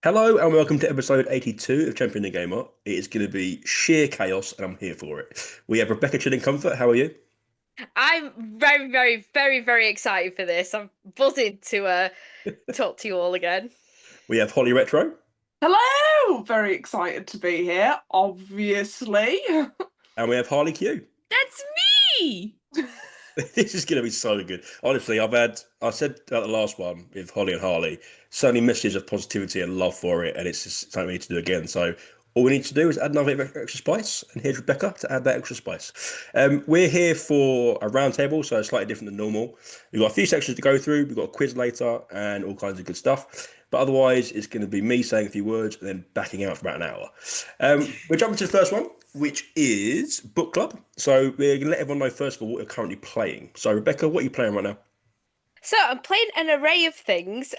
Hello and welcome to episode 82 of Champion the Gamer. It is going to be sheer chaos and I'm here for it. We have Rebecca ChillandComfort. How are you? I'm very, very, very, very excited for this. I'm buzzing to talk to you all again. We have Holly Retro Hello! Very excited to be here, obviously. and we have Harley Q. That's me. This is going to be so good. Honestly, I said at the last one with Holly and Harley, so many messages of positivity and love for it, and it's just something we need to do again. So all we need to do is add another bit of extra spice, and here's Rebecca to add that extra spice. We're here for a roundtable, so it's slightly different than normal. We've got a few sections to go through. We've got a quiz later and all kinds of good stuff. But otherwise, it's going to be me saying a few words and then backing out for about an hour. We're jumping to the first one, which is book club. So we're going to let everyone know first of all what you're currently playing. So Rebecca, what are you playing right now? So I'm playing an array of things.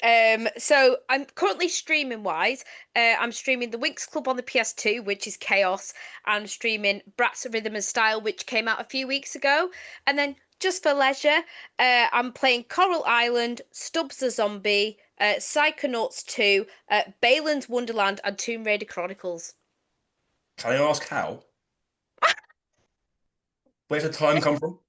So I'm currently streaming wise. I'm streaming the Winx Club on the PS2, which is chaos. I'm streaming Bratz Rhythm and Style, which came out a few weeks ago. And then just for leisure, I'm playing Coral Island, Stubbs the Zombie, Psychonauts 2, Balan's Wonderland, and Tomb Raider Chronicles. Can I ask how? Where's the time come from?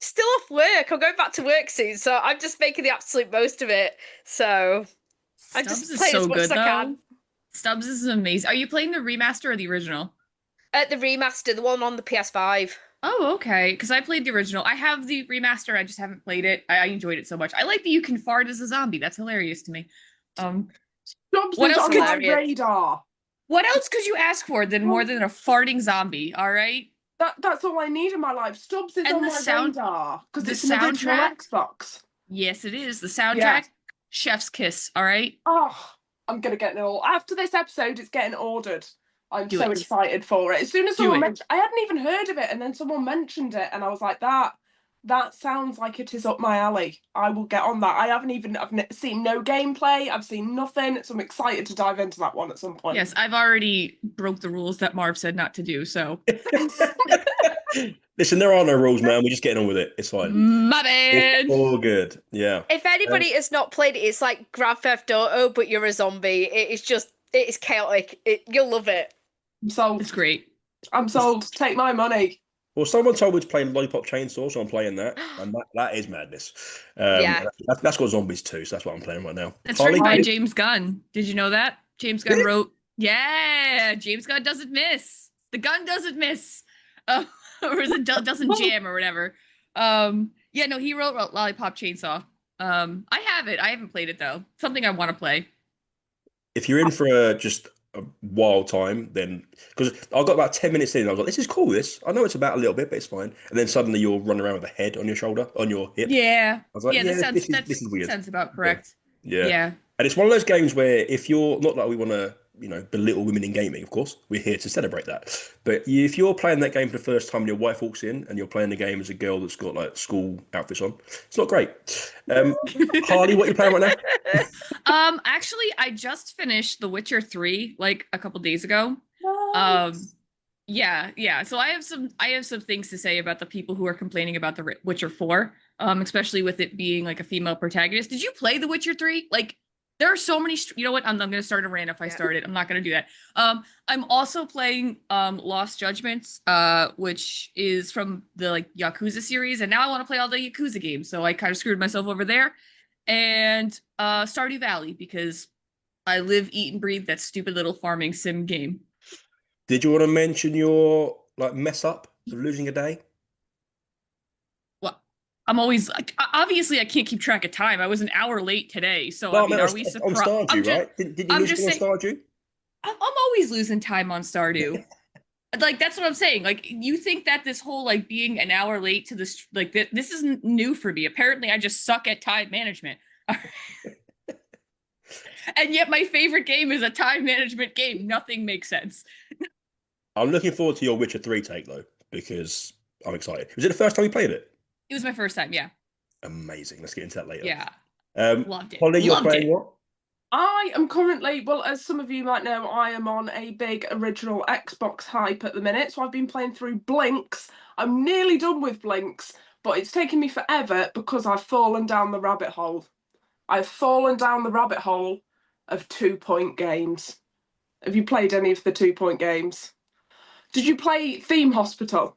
Still off work. I'm going back to work soon, so I'm just making the absolute most of it. So I'm Stubbs just is playing so as much good as I though. can. Stubbs is amazing. Are you playing the remaster or the original? The remaster, the one on the PS5. Oh, okay. Because I played the original. I have the remaster. I just haven't played it. I enjoyed it so much. I like that you can fart as a zombie. That's hilarious to me. Stubbs What is else on could my you- radar. What else could you ask for than more than a farting zombie? All right. That's all I need in my life. Stubbs is And on the my sound- radar because the it's an original soundtrack? Xbox. Yes, it is. The soundtrack. Yeah. Chef's kiss. All right. Oh, I'm gonna get it all after this episode. It's getting ordered. I'm Do so it. excited for it. As soon as Do someone it. mentioned, I hadn't even heard of it, and then someone mentioned it, and I was like, that sounds like it is up my alley. I will get on that. I've seen no gameplay. I've seen nothing, so I'm excited to dive into that one at some point. Yes, I've already broke the rules that Marv said not to do. So Listen, there are no rules, man. We're just getting on with it. It's fine. my bad. It's all good. Yeah. If anybody has not played it, it's like Grand Theft Auto, but you're a zombie. It is chaotic. You'll love it. I'm sold. It's great. I'm sold. Take my money. Well, someone told me to play Lollipop Chainsaw, so I'm playing that, and that is madness. Yeah. That's got zombies too, so that's what I'm playing right now. That's Harley, written by Harley? James Gunn. Did you know that? James Gunn Really? wrote, yeah, James Gunn doesn't miss. The gun doesn't miss. Or is it doesn't jam or whatever. Yeah, no, he wrote Lollipop Chainsaw. I have it. I haven't played it though. Something I want to play. if you're in for just a wild time, then because I got about 10 minutes in, I was like, "This is cool. This I know it's about a little bit, but it's fine." And then suddenly you'll run around with a head on your shoulder, on your hip. Yeah. I was like, Yeah, "Yeah, this is weird." sounds about correct. Yeah. Yeah. And it's one of those games where if you're not like we want to, belittle women in gaming, of course, we're here to celebrate that. But if you're playing that game for the first time and your wife walks in and you're playing the game as a girl that's got like school outfits on, it's not great. Harley, what are you playing right now? Actually, I just finished The Witcher 3 like a couple days ago. Nice. Yeah. So I have some things to say about the people who are complaining about The Witcher 4, especially with it being like a female protagonist. Did you play The Witcher 3? Like there are so many you know what? I'm going to start a rant if I start it. I'm not going to do that. I'm also playing Lost Judgments, which is from the like Yakuza series, and now I want to play all the Yakuza games. So I kind of screwed myself over there. And Stardew Valley because I live, eat, and breathe that stupid little farming sim game. Did you want to mention your like mess up of losing a day? Well, I'm always obviously I can't keep track of time. I was an hour late today, so No, I mean, man, are we on surprised? Stardew, right? Did you I'm lose just on saying- Stardew? I'm always losing time on Stardew. Like that's what I'm saying. Like you think that this whole like being an hour late to this like this isn't new for me. Apparently, I just suck at time management. And yet my favorite game is a time management game. Nothing makes sense. I'm looking forward to your Witcher 3 take though, because I'm excited. Was it the first time you played it? It was my first time, yeah. Amazing. Let's get into that later. Yeah. Loved it. Holly, you're Loved playing it. what? I am currently, well, as some of you might know, I am on a big original Xbox hype at the minute. So I've been playing through Blinks. I'm nearly done with Blinks, but it's taken me forever because I've fallen down the rabbit hole. I've fallen down the rabbit hole of 2 Point games. Have you played any of the 2 Point games? Did you play Theme Hospital?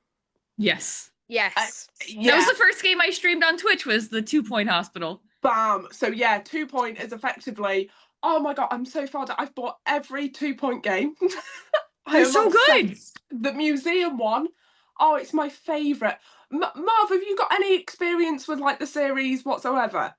Yes. Yes. Yeah. That was the first game I streamed on Twitch, was the 2 Point Hospital. Bam. So yeah, 2 Point is effectively. Oh my god, I'm so far. I've bought every 2 Point game. They're so good. Obsessed. The museum one. Oh, it's my favourite. Marv, have you got any experience with like the series whatsoever?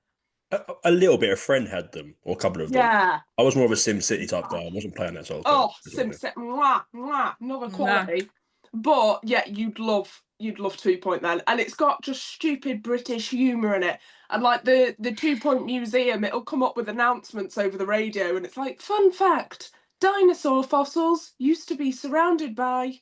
A little bit. A friend had them, or a couple of them. Yeah. I was more of a Sim City type guy. I wasn't playing that sort of Oh, thing. Simset, mwah, mwah, another Mwah. quality. But yeah, you'd love 2 Point then, and it's got just stupid British humour in it. And like the 2 Point museum, it'll come up with announcements over the radio, and it's like, fun fact: dinosaur fossils used to be surrounded by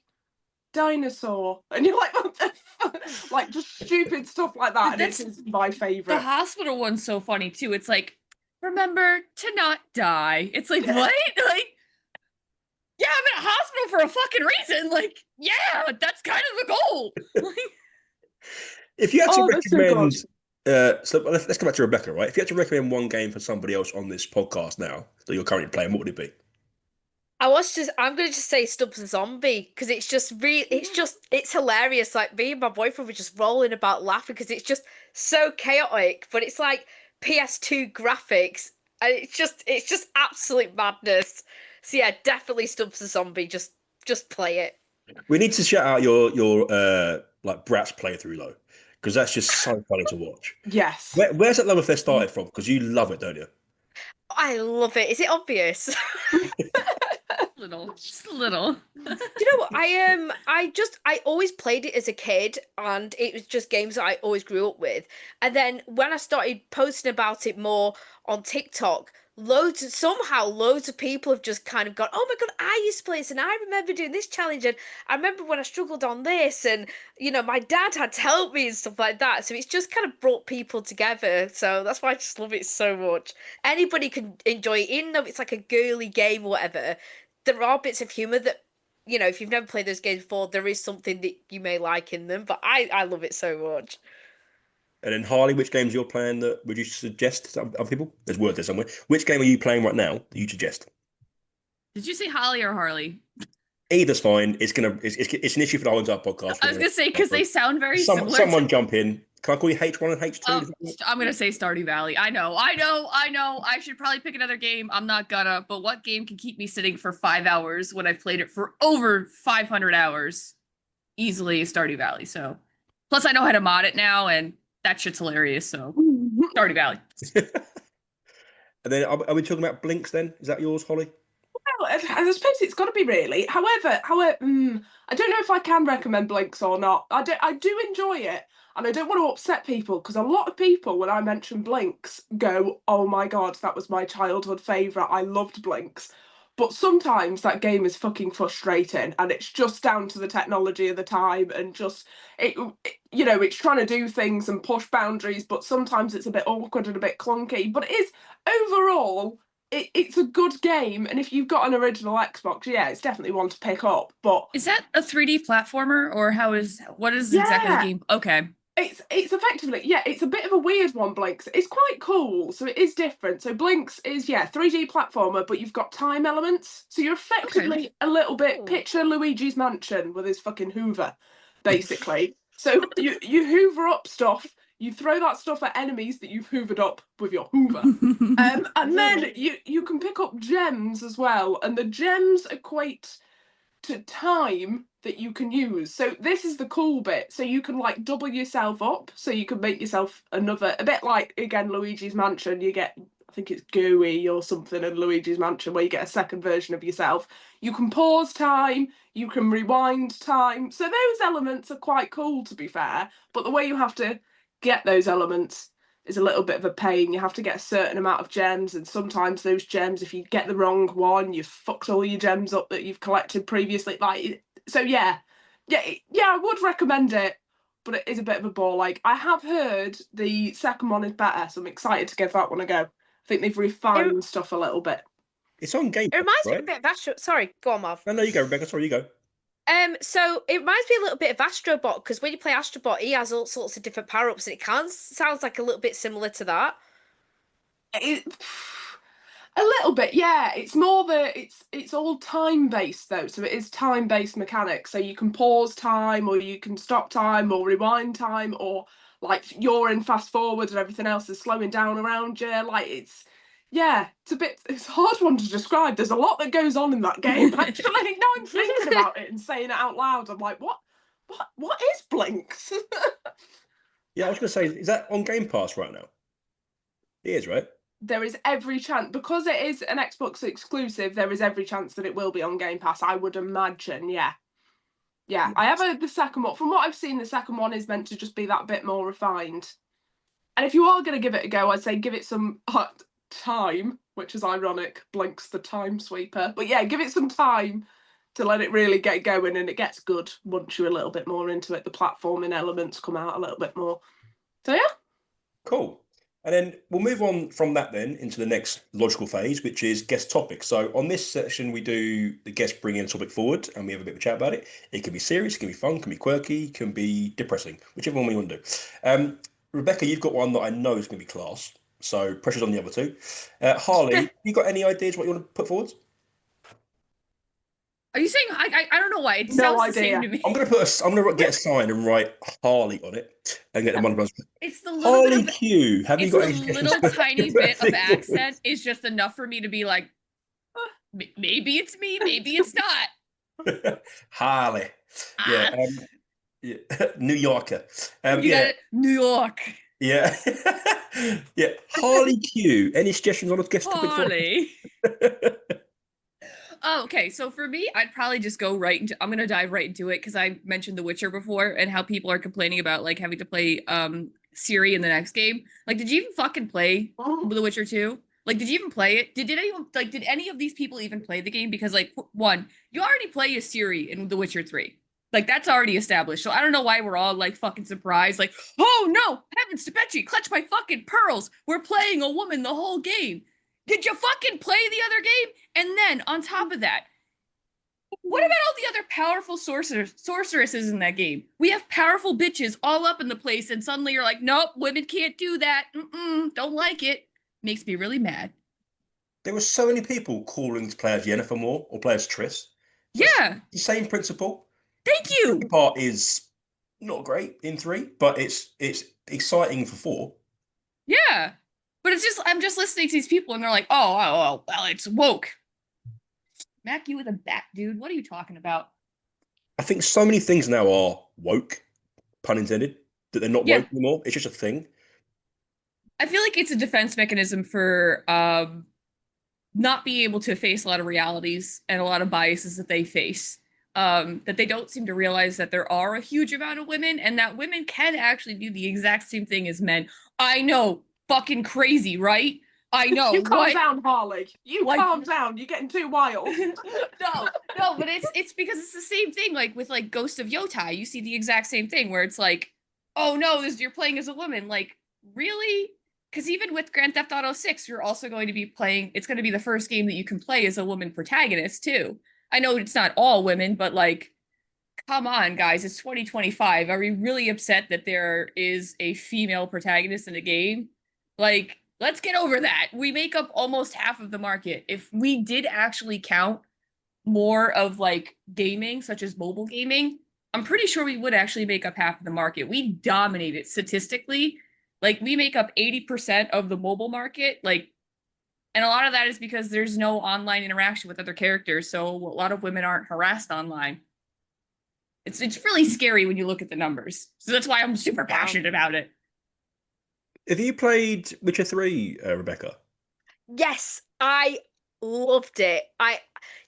dinosaur, and you're like, what the fuck? Like just stupid stuff like that. And That's- it's my The favourite. hospital one's so funny too. It's like, remember to not die. It's like, what? Like, yeah, I'm in a hospital for a fucking reason. Like, yeah, that's kind of the goal. Like, If you had to That's so recommend, good. so let's come back to Rebecca, right? If you had to recommend one game for somebody else on this podcast now that you're currently playing, what would it be? I'm gonna just say Stubbs and Zombie because it's just it's hilarious. Like me and my boyfriend were just rolling about laughing because it's just so chaotic, but it's like PS2 graphics and it's just absolute madness. So yeah, definitely Stubbs and Zombie. Just play it. We need to shout out your like Bratz playthrough though, because that's just so funny to watch. Yes. Where's that love affair started from? Because you love it, don't you? I love it. Is it obvious? just a little. Do you know what? I always played it as a kid and it was just games that I always grew up with. And then when I started posting about it more on TikTok, loads of people have just kind of gone, oh my god, I used to play this and I remember doing this challenge and I remember when I struggled on this and my dad had to help me and stuff like that. So it's just kind of brought people together. So that's why I just love it so much. Anybody can enjoy it, even though it's like a girly game or whatever. There are bits of humor that, if you've never played those games before, there is something that you may like in them. But I love it so much. And then Harley, which games you're playing that would you suggest to other people? There's word there somewhere. Which game are you playing right now that you suggest? Did you say Holly or Harley? Either's fine. It's an issue for the whole entire podcast. I was gonna say because they sound very similar. Someone jump in. Can I call you H1 and H2? I'm gonna say Stardew Valley. I know. I should probably pick another game. I'm not gonna. But what game can keep me sitting for 5 hours when I've played it for over 500 hours? Easily Stardew Valley. So, plus I know how to mod it now, and that shit's hilarious. So, Stardew Valley. And then are we talking about Blinks then? Is that yours, Holly? Well, I suppose it's got to be really. However, I don't know if I can recommend Blinks or not. I do enjoy it, and I don't want to upset people because a lot of people, when I mention Blinks, go, "Oh my god, that was my childhood favourite. I loved Blinks." But sometimes that game is fucking frustrating, and it's just down to the technology of the time, and just it's trying to do things and push boundaries, but sometimes it's a bit awkward and a bit clunky. But it is overall. It's a good game, and if you've got an original Xbox, yeah, it's definitely one to pick up. But is that a 3D platformer, or what is exactly the game? Okay. It's effectively, yeah, it's a bit of a weird one, Blinks. It's quite cool, so it is different. So Blinks is, 3D platformer, but you've got time elements. So you're effectively a little bit, picture Luigi's Mansion with his fucking Hoover, basically. So you hoover up stuff, you throw that stuff at enemies that you've hoovered up with your Hoover. And then you can pick up gems as well, and the gems equate to time that you can use. So this is the cool bit. So you can like double yourself up, so you can make yourself a bit like, again, Luigi's Mansion. You get, I think it's Gooey or something in Luigi's Mansion, where you get a second version of yourself. You can pause time, you can rewind time. So those elements are quite cool, to be fair, but the way you have to get those elements is a little bit of a pain. You have to get a certain amount of gems, and sometimes those gems, if you get the wrong one, you've fucked all your gems up that you've collected previously. I would recommend it, but it is a bit of a bore. Like, I have heard the second one is better, so I'm excited to give that one a go. I think they've refined stuff a little bit. It's on Game Pass, It reminds me right? a bit of Astro. Sorry, go on, Marv. No, you go, Rebecca. Sorry, you go. So it reminds me a little bit of Astrobot because when you play Astrobot, he has all sorts of different power-ups, and it sounds like a little bit similar to that. A little bit, yeah. It's more it's all time based though, so it is time based mechanics. So you can pause time, or you can stop time, or rewind time, or like you're in fast forward and everything else is slowing down around you. Like it's a hard one to describe. There's a lot that goes on in that game. Actually, now I'm thinking about it and saying it out loud, I'm like, what is Blinks? Yeah, I was going to say, is that on Game Pass right now? It is, right? There is every chance, because it is an Xbox exclusive, there is every chance that it will be on Game Pass, I would imagine. Yeah. I have the second one. From what I've seen, the second one is meant to just be that bit more refined. And if you are going to give it a go, I'd say give it some time, which is ironic. Blink's the time sweeper. But yeah, give it some time to let it really get going, and it gets good once you're a little bit more into it. The platforming elements come out a little bit more. So yeah. Cool. And then we'll move on from that then into the next logical phase, which is guest topics. So on this section, we do the guest bring in a topic forward and we have a bit of a chat about it. It can be serious, it can be fun, it can be quirky, it can be depressing, whichever one we want to do. Rebecca, you've got one that I know is going to be class. So pressure's on the other two. Harley, you got any ideas what you want to put forward? Are you saying I don't know why it No sounds the idea. same to me. I'm gonna get a sign and write Harley on it and get the one. It's the little Harley bit of Q. Have you it's got the any suggestions? little tiny bit of accent is just enough for me to be like, maybe it's me, maybe it's not. Harley. Yeah. Yeah. New Yorker. You Yeah. got it, New York. Yeah. Yeah. Harley Q. Any suggestions on a guest topic for Harley. Oh, okay. So for me, I'd probably just go right into. I'm gonna dive right into it because I mentioned The Witcher before and how people are complaining about like having to play Ciri in the next game. Like, did you even fucking play The Witcher 2? Like, did you even play it? Did anyone like? Did any of these people even play the game? Because like, one, you already play as Ciri in The Witcher 3. Like that's already established. So I don't know why we're all like fucking surprised. Like, oh no, heavens to Betchy, clutch my fucking pearls. We're playing a woman the whole game. Did you fucking play the other game? And then on top of that, what about all the other powerful sorceresses in that game? We have powerful bitches all up in the place, and suddenly you're like, nope, women can't do that. Don't like it. Makes me really mad. There were so many people calling to play as Yennefer more or play as Triss. Yeah. The same principle. Thank you. The part is not great in 3, but it's exciting for 4. Yeah. But it's just, I'm just listening to these people and they're like, oh, well, it's woke. Smack you with a bat, dude. What are you talking about? I think so many things now are woke, pun intended, that they're not woke anymore. It's just a thing. I feel like it's a defense mechanism for not being able to face a lot of realities and a lot of biases that they face. That they don't seem to realize that there are a huge amount of women and that women can actually do the exact same thing as men. I know. Fucking crazy, right? I know. You calm down, Harley. You calm down. You're getting too wild. No, but it's because it's the same thing. Like with like Ghost of Yotai, you see the exact same thing where it's like, oh no, you're playing as a woman. Like really? Because even with Grand Theft Auto 6, you're also going to be playing. It's going to be the first game that you can play as a woman protagonist too. I know it's not all women, but like, come on, guys, it's 2025. Are we really upset that there is a female protagonist in a game? Like, let's get over that. We make up almost half of the market. If we did actually count more of like gaming, such as mobile gaming, I'm pretty sure we would actually make up half of the market. We dominate it statistically. Like, we make up 80% of the mobile market. Like, and a lot of that is because there's no online interaction with other characters. So a lot of women aren't harassed online. It's really scary when you look at the numbers. So that's why I'm super passionate about it. Have you played Witcher 3, Rebecca? Yes, I loved it.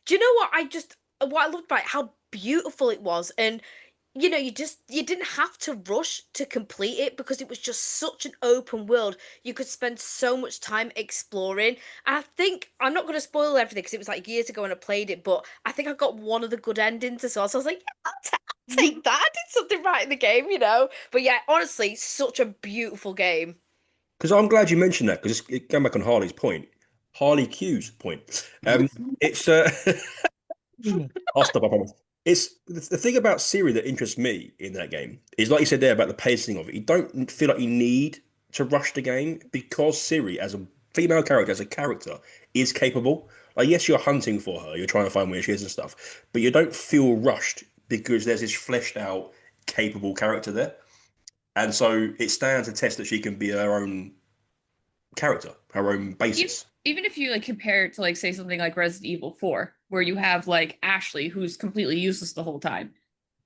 Do you know what I loved about it? How beautiful it was. And you didn't have to rush to complete it because it was just such an open world. You could spend so much time exploring. And I think I'm not going to spoil everything because it was like years ago when I played it, but I think I got one of the good endings as well. So I was like, yeah, I'll take that. I did something right in the game, But yeah, honestly, such a beautiful game. Because I'm glad you mentioned that, because it's going back on Harley's point, Harley Q's point. It's I'll stop. I promise. It's the thing about Ciri that interests me in that game is, like you said there about the pacing of it. You don't feel like you need to rush the game because Ciri, as a female character as a character is capable. Like, yes, you're hunting for her, you're trying to find where she is and stuff, but you don't feel rushed because there's this fleshed out, capable character there. And so it stands to test that she can be her own character, her own basis. Even if you like compare it to like say something like Resident Evil 4, where you have like Ashley who's completely useless the whole time.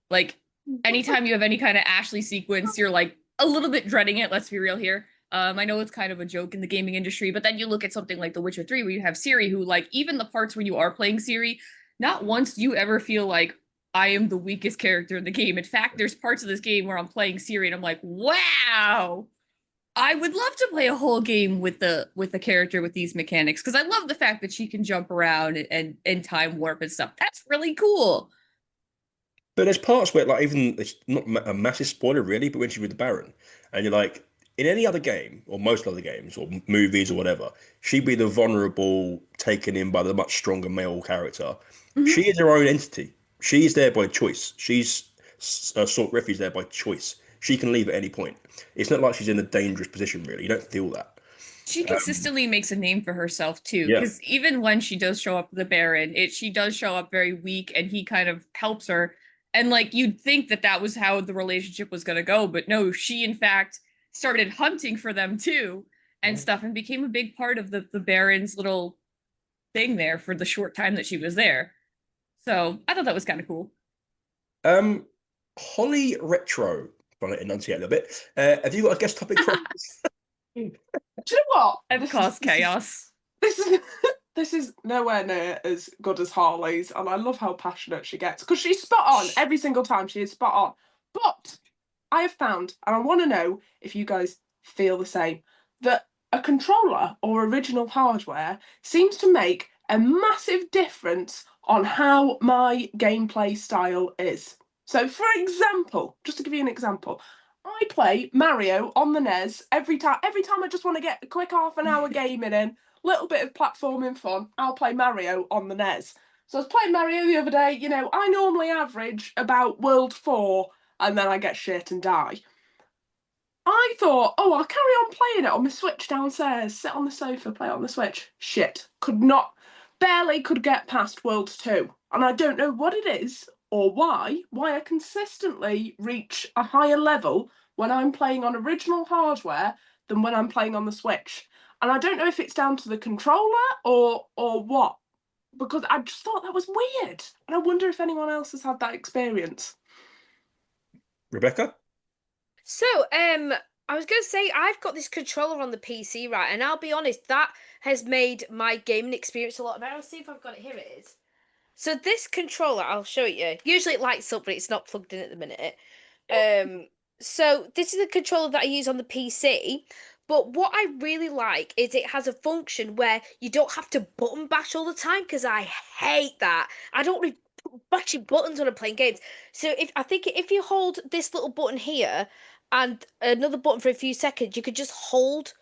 Like anytime you have any kind of Ashley sequence, you're like a little bit dreading it, let's be real here. I know it's kind of a joke in the gaming industry, but then you look at something like The Witcher 3 where you have Ciri who like even the parts where you are playing Ciri, not once do you ever feel like I am the weakest character in the game. In fact, there's parts of this game where I'm playing Ciri and I'm like, wow, I would love to play a whole game with the character with these mechanics because I love the fact that she can jump around and time warp and stuff. That's really cool. But there's parts where, like, even it's not a massive spoiler really, but when she's with the Baron, and you're like, in any other game or most other games or movies or whatever, she'd be the vulnerable, taken in by the much stronger male character. She is her own entity. She's there by choice. She's sought refuge there by choice. She can leave at any point. It's not like she's in a dangerous position, really. You don't feel that. She consistently makes a name for herself too, Yeah. because even when she does show up with the Baron, she does show up very weak, and he kind of helps her. And like you'd think that that was how the relationship was going to go, but no, she in fact started hunting for them too and stuff, and became a big part of the Baron's little thing there for the short time that she was there. So I thought that was kind of cool. Holly Retro, trying to enunciate a little bit. Have you got a guest topic for us? Do you know what? I've caused chaos. This is nowhere near as good as Harley's, and I love how passionate she gets because she's spot on every single time. She is spot on. But I have found, and I want to know if you guys feel the same, that a controller or original hardware seems to make a massive difference on how my gameplay style is. So, for example, just to give you an example, I play Mario on the NES every time. Every time I just want to get a quick half an hour gaming in, little bit of platforming fun, I'll play Mario on the NES. So I was playing Mario the other day. You know, I normally average about World 4, and then I get shit and die. I thought, oh, I'll carry on playing it on my Switch downstairs, sit on the sofa, play it on the Switch. Shit, barely could get past World 2. And I don't know what it is or why I consistently reach a higher level when I'm playing on original hardware than when I'm playing on the Switch. And I don't know if it's down to the controller or what, because I just thought that was weird. And I wonder if anyone else has had that experience. Rebecca? So, I was going to say, I've got this controller on the PC, right? And I'll be honest, that has made my gaming experience a lot better. I'll see if I've got it. Here it is. So this controller, I'll show it you. Usually it lights up, but it's not plugged in at the minute. So this is the controller that I use on the PC. But what I really like is it has a function where you don't have to button bash all the time, because I hate that. I don't really bashing buttons when I'm playing games. So if you hold this little button here and another button for a few seconds, you could just hold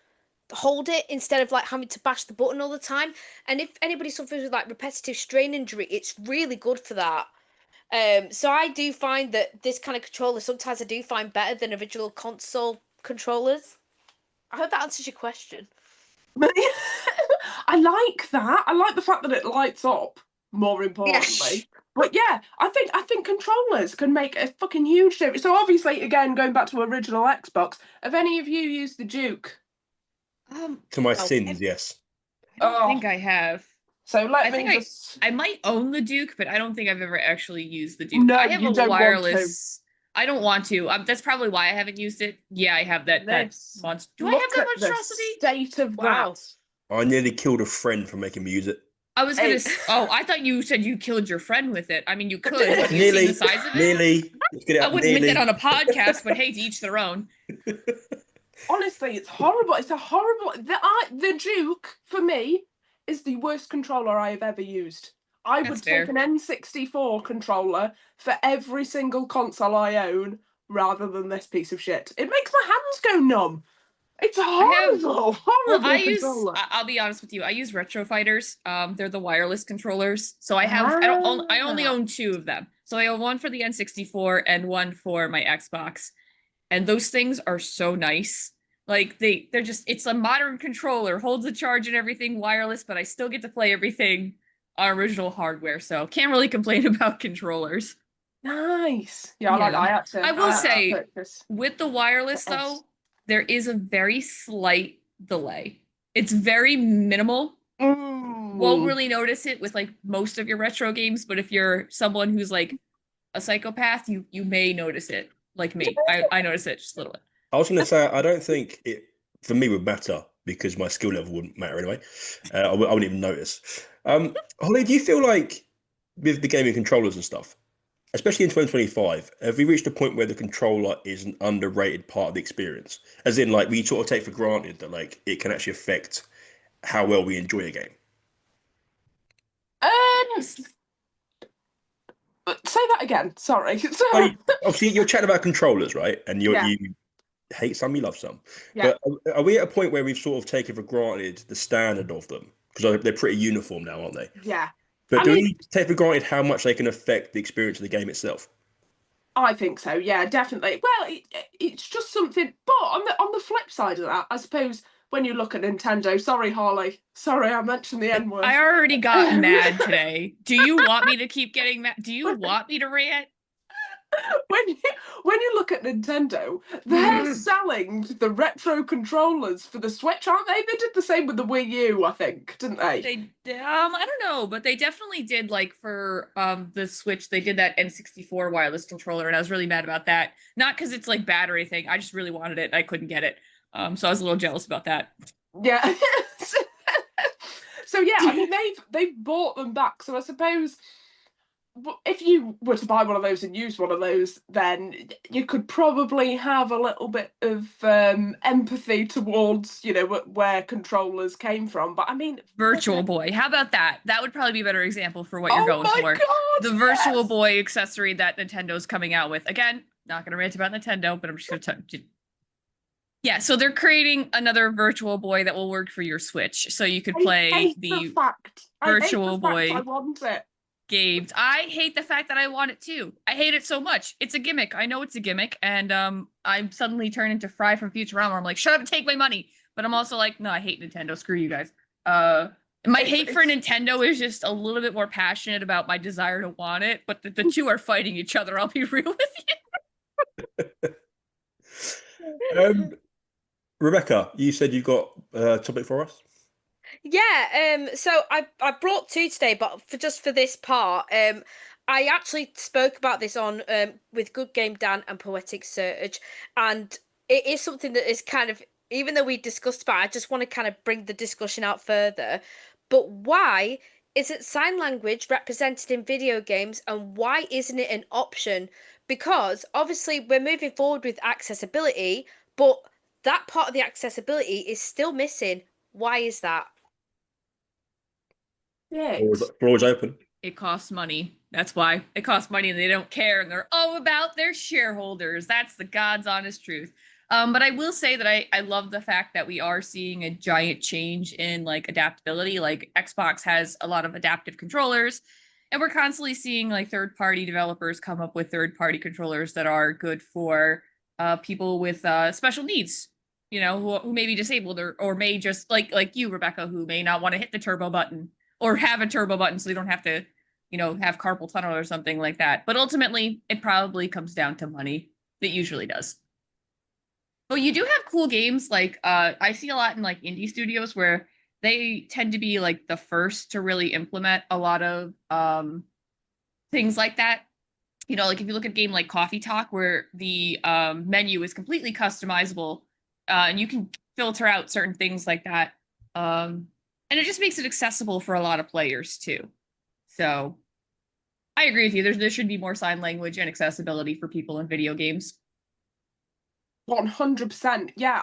it instead of like having to bash the button all the time. And if anybody suffers with like repetitive strain injury, it's really good for that. So I do find that this kind of controller sometimes I do find better than original console controllers. I hope that answers your question. I like that. I like the fact that it lights up, more importantly. But yeah, I think controllers can make a fucking huge difference. So obviously, again, going back to original Xbox, have any of you used the Duke? To my sins, yes. I don't think I have. So I might own the Duke, but I don't think I've ever actually used the Duke. No, I have you a don't wireless. I don't want to. That's probably why I haven't used it. Yeah, I have that monster. Do I have that monstrosity? State of Wow. that. I nearly killed a friend for making me use it. I was gonna. Oh, I thought you said you killed your friend with it. I mean, you could. Have you Nearly, seen the size of it? nearly. Let's get it I out, wouldn't nearly. admit that on a podcast, but hey, to each their own. Honestly, it's horrible. It's a horrible. The Duke for me is the worst controller I have ever used. I would take an N64 controller for every single console I own rather than this piece of shit. It makes my hands go numb. It's horrible. Well, I'll be honest with you. I use Retro Fighters. They're the wireless controllers. So I have. I only own 2 of them. So I own one for the N64 and one for my Xbox. And those things are so nice. Like they're just, it's a modern controller, holds the charge and everything wireless, but I still get to play everything on original hardware. So can't really complain about controllers. Nice. Yeah, I like that. Yeah. I had to. I will say, purchase with the wireless the S. though, there is a very slight delay. It's very minimal. Won't really notice it with like most of your retro games, but if you're someone who's like a psychopath, you may notice it. Like me, I notice it just a little bit. I was going to say, I don't think it, for me, would matter because my skill level wouldn't matter anyway. I wouldn't even notice. Holly, do you feel like with the gaming controllers and stuff, especially in 2025, have we reached a point where the controller is an underrated part of the experience? As in, like, we sort of take for granted that, like, it can actually affect how well we enjoy a game. Say that again. Sorry. So, obviously, you're chatting about controllers, right? And you hate some, you love some. Yeah. But are we at a point where we've sort of taken for granted the standard of them? Because they're pretty uniform now, aren't they? Yeah. But do we take for granted how much they can affect the experience of the game itself? I think so. Yeah, definitely. Well, it's just something. But on the flip side of that, I suppose when you look at Nintendo, sorry, Harley, sorry, I mentioned the N word. I already got mad today. Do you want me to keep getting mad? Do you want me to rant? When you look at Nintendo, they're selling the retro controllers for the Switch, aren't they? They did the same with the Wii U, I think, didn't they? I don't know, but they definitely did, like, for the Switch, they did that N64 wireless controller, and I was really mad about that. Not because it's like bad or anything. I just really wanted it. I couldn't get it. So I was a little jealous about that. Yeah. So yeah, I mean they've bought them back. So I suppose if you were to buy one of those and use one of those, then you could probably have a little bit of empathy towards, where controllers came from. But I mean, Virtual Boy. How about that? That would probably be a better example for what you're going for. God, the Virtual Boy accessory that Nintendo's coming out with. Again, not going to rant about Nintendo, but I'm just going to yeah, so they're creating another Virtual Boy that will work for your Switch. So you could play the Virtual Boy I want it. games. I hate the fact that I want it too. I hate it so much. It's a gimmick. I know it's a gimmick. And I'm suddenly turned into Fry from Futurama. I'm like, shut up and take my money. But I'm also like, no, I hate Nintendo. Screw you guys. My hate for Nintendo is just a little bit more passionate about my desire to want it. But the two are fighting each other. I'll be real with you. Rebecca, you said you've got a topic for us? Yeah, so I brought two today, but for this part, I actually spoke about this on with Good Game Dan and Poetic Surge, and it is something that is kind of, even though we discussed about it, I just want to kind of bring the discussion out further. But why isn't sign language represented in video games, and why isn't it an option? Because obviously we're moving forward with accessibility, but that part of the accessibility is still missing. Why is that? Yeah. Floor is open. It costs money. That's why. It costs money and they don't care. And they're all about their shareholders. That's the God's honest truth. But I will say that I love the fact that we are seeing a giant change in like adaptability. Like Xbox has a lot of adaptive controllers. And we're constantly seeing like third-party developers come up with third-party controllers that are good for people with special needs. Who may be disabled or may just like you, Rebecca, who may not want to hit the turbo button or have a turbo button so they don't have to, have carpal tunnel or something like that. But ultimately, it probably comes down to money. It usually does. But you do have cool games. Like I see a lot in like indie studios where they tend to be like the first to really implement a lot of things like that. Like if you look at a game like Coffee Talk, where the menu is completely customizable. And you can filter out certain things like that. And it just makes it accessible for a lot of players too. So I agree with you. There should be more sign language and accessibility for people in video games. 100%. Yeah,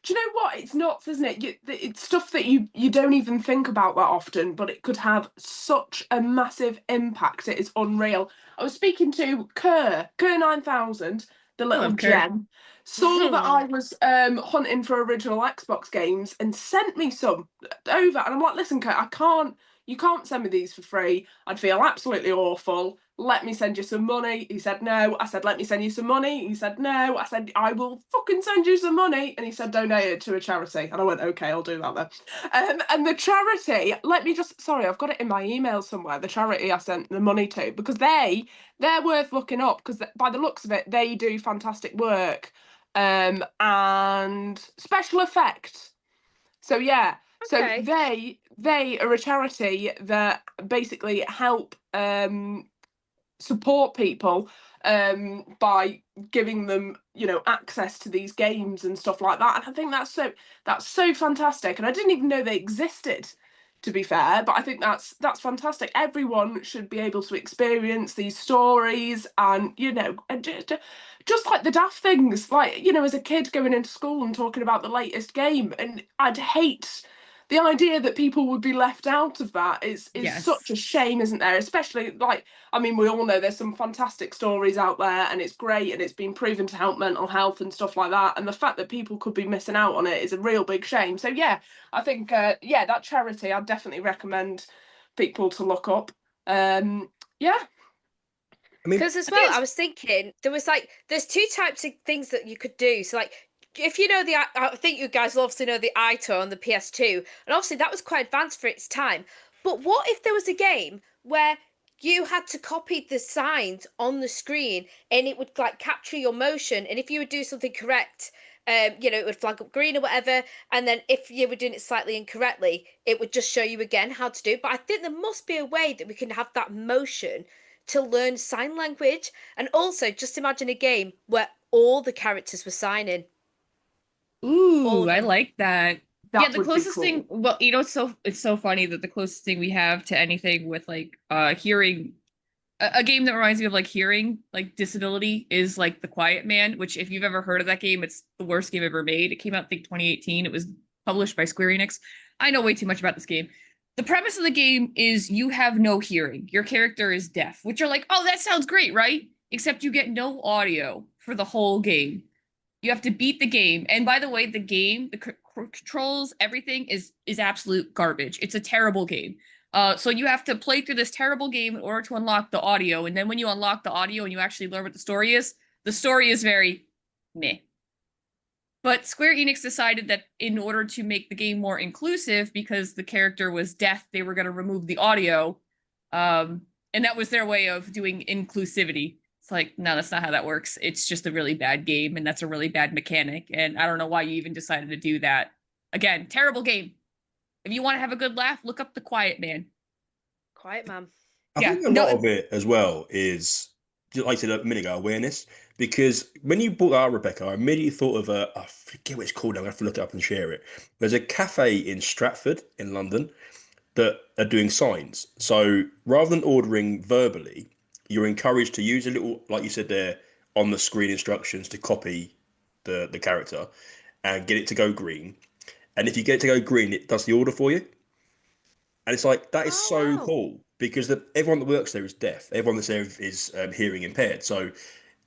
do you know what? It's nuts, isn't it? It's stuff that you don't even think about that often, but it could have such a massive impact. It is unreal. I was speaking to Kerr 9000, the little gem. Saw that I was hunting for original Xbox games and sent me some over. And I'm like, listen, Kurt, you can't send me these for free. I'd feel absolutely awful. let me send you some money. He said no. I said, let me send you some money. He said no. I said, I will fucking send you some money. And he said, donate it to a charity. And I went, okay, I'll do that then. And the charity, sorry, I've got it in my email somewhere. The charity I sent the money to, because they're worth looking up, because by the looks of it, they do fantastic work. And special effects. So yeah, so Okay. they are a charity that basically help support people by giving them, access to these games and stuff like that. And I think that's so fantastic. And I didn't even know they existed, to be fair, but I think that's fantastic. Everyone should be able to experience these stories, and and just like the daft things, like, as a kid going into school and talking about the latest game. And I'd hate the idea that people would be left out of that. Is such a shame, isn't there? Especially, like, I mean, we all know there's some fantastic stories out there, and it's great, and it's been proven to help mental health and stuff like that. And the fact that people could be missing out on it is a real big shame. So yeah, I think that charity I'd definitely recommend people to look up. Yeah. I mean, Because as well, I was thinking there's two types of things that you could do. So like, if you know I think you guys will obviously know the ITO on the PS2, and obviously that was quite advanced for its time. But what if there was a game where you had to copy the signs on the screen and it would like capture your motion, and if you would do something correct, it would flag up green or whatever, and then if you were doing it slightly incorrectly, it would just show you again how to do it. But I think there must be a way that we can have that motion to learn sign language. And also, just imagine a game where all the characters were signing. All Ooh, of I them. like that. That Yeah, the would be closest cool. thing, well, it's so funny that the closest thing we have to anything with like hearing a game that reminds me of like hearing like disability is like The Quiet Man, which if you've ever heard of that game, it's the worst game ever made. It came out I think 2018. It was published by Square Enix. I know way too much about this game. The premise of the game is you have no hearing. Your character is deaf, which are like, oh, that sounds great, right? Except you get no audio for the whole game. You have to beat the game. And by the way, the game, the controls, everything is absolute garbage. It's a terrible game. So you have to play through this terrible game in order to unlock the audio. And then when you unlock the audio and you actually learn what the story is very meh. But Square Enix decided that in order to make the game more inclusive, because the character was deaf, they were going to remove the audio. And that was their way of doing inclusivity. It's like, no, that's not how that works. It's just a really bad game, and that's a really bad mechanic. And I don't know why you even decided to do that. Again, terrible game. If you want to have a good laugh, look up The Quiet Man. Quiet Man. I Yeah, think a no, lot of it as well is, like I said a minute ago, awareness. Because when you brought that up, Rebecca, I immediately thought of I forget what it's called. I'm going to have to look it up and share it. There's a cafe in Stratford in London that are doing signs. So rather than ordering verbally, you're encouraged to use a little, like you said there, on the screen instructions to copy the character and get it to go green. And if you get it to go green, it does the order for you. And it's like that is Oh so wow. cool because everyone that works there is deaf. Everyone that's there is hearing impaired. So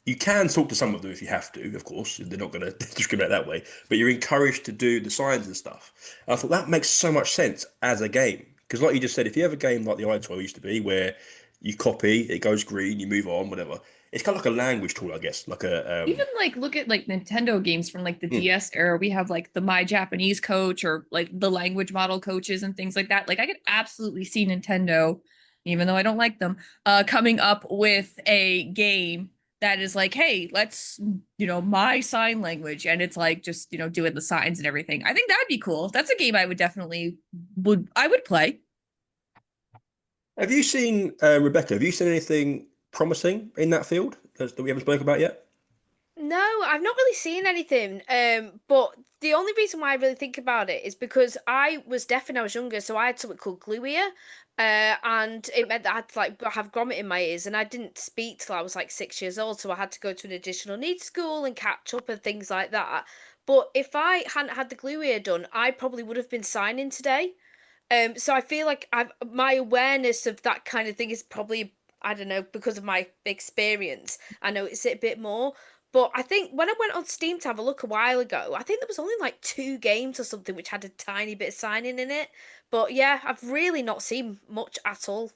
you can talk to some of them if you have to, of course. They're not going to discriminate that way, but you're encouraged to do the signs and stuff. And I thought that makes so much sense as a game because, like you just said, if you have a game like the iToy used to be, where you copy, it goes green, you move on, whatever. It's kind of like a language tool, I guess. Like a even like look at like Nintendo games from like the mm, DS era. We have like the My Japanese Coach or like the language model coaches and things like that. Like I could absolutely see Nintendo, even though I don't like them, coming up with a game that is like, hey, let's my sign language, and it's like just doing the signs and everything. I think that would be cool. That's a game I would definitely would play. Have you seen Rebecca? Have you seen anything promising in that field that we haven't spoken about yet? No, I've not really seen anything. But the only reason why I really think about it is because I was deaf when I was younger, so I had something called glue ear. And it meant that I had to like have grommet in my ears, and I didn't speak till I was like 6 years old, so I had to go to an additional needs school and catch up and things like that. But if I hadn't had the glue ear done, I probably would have been signing today. So I feel like my awareness of that kind of thing is probably, I don't know, because of my experience. I notice it a bit more. But I think when I went on Steam to have a look a while ago, I think there was only like two games or something which had a tiny bit of signing in it. But yeah, I've really not seen much at all.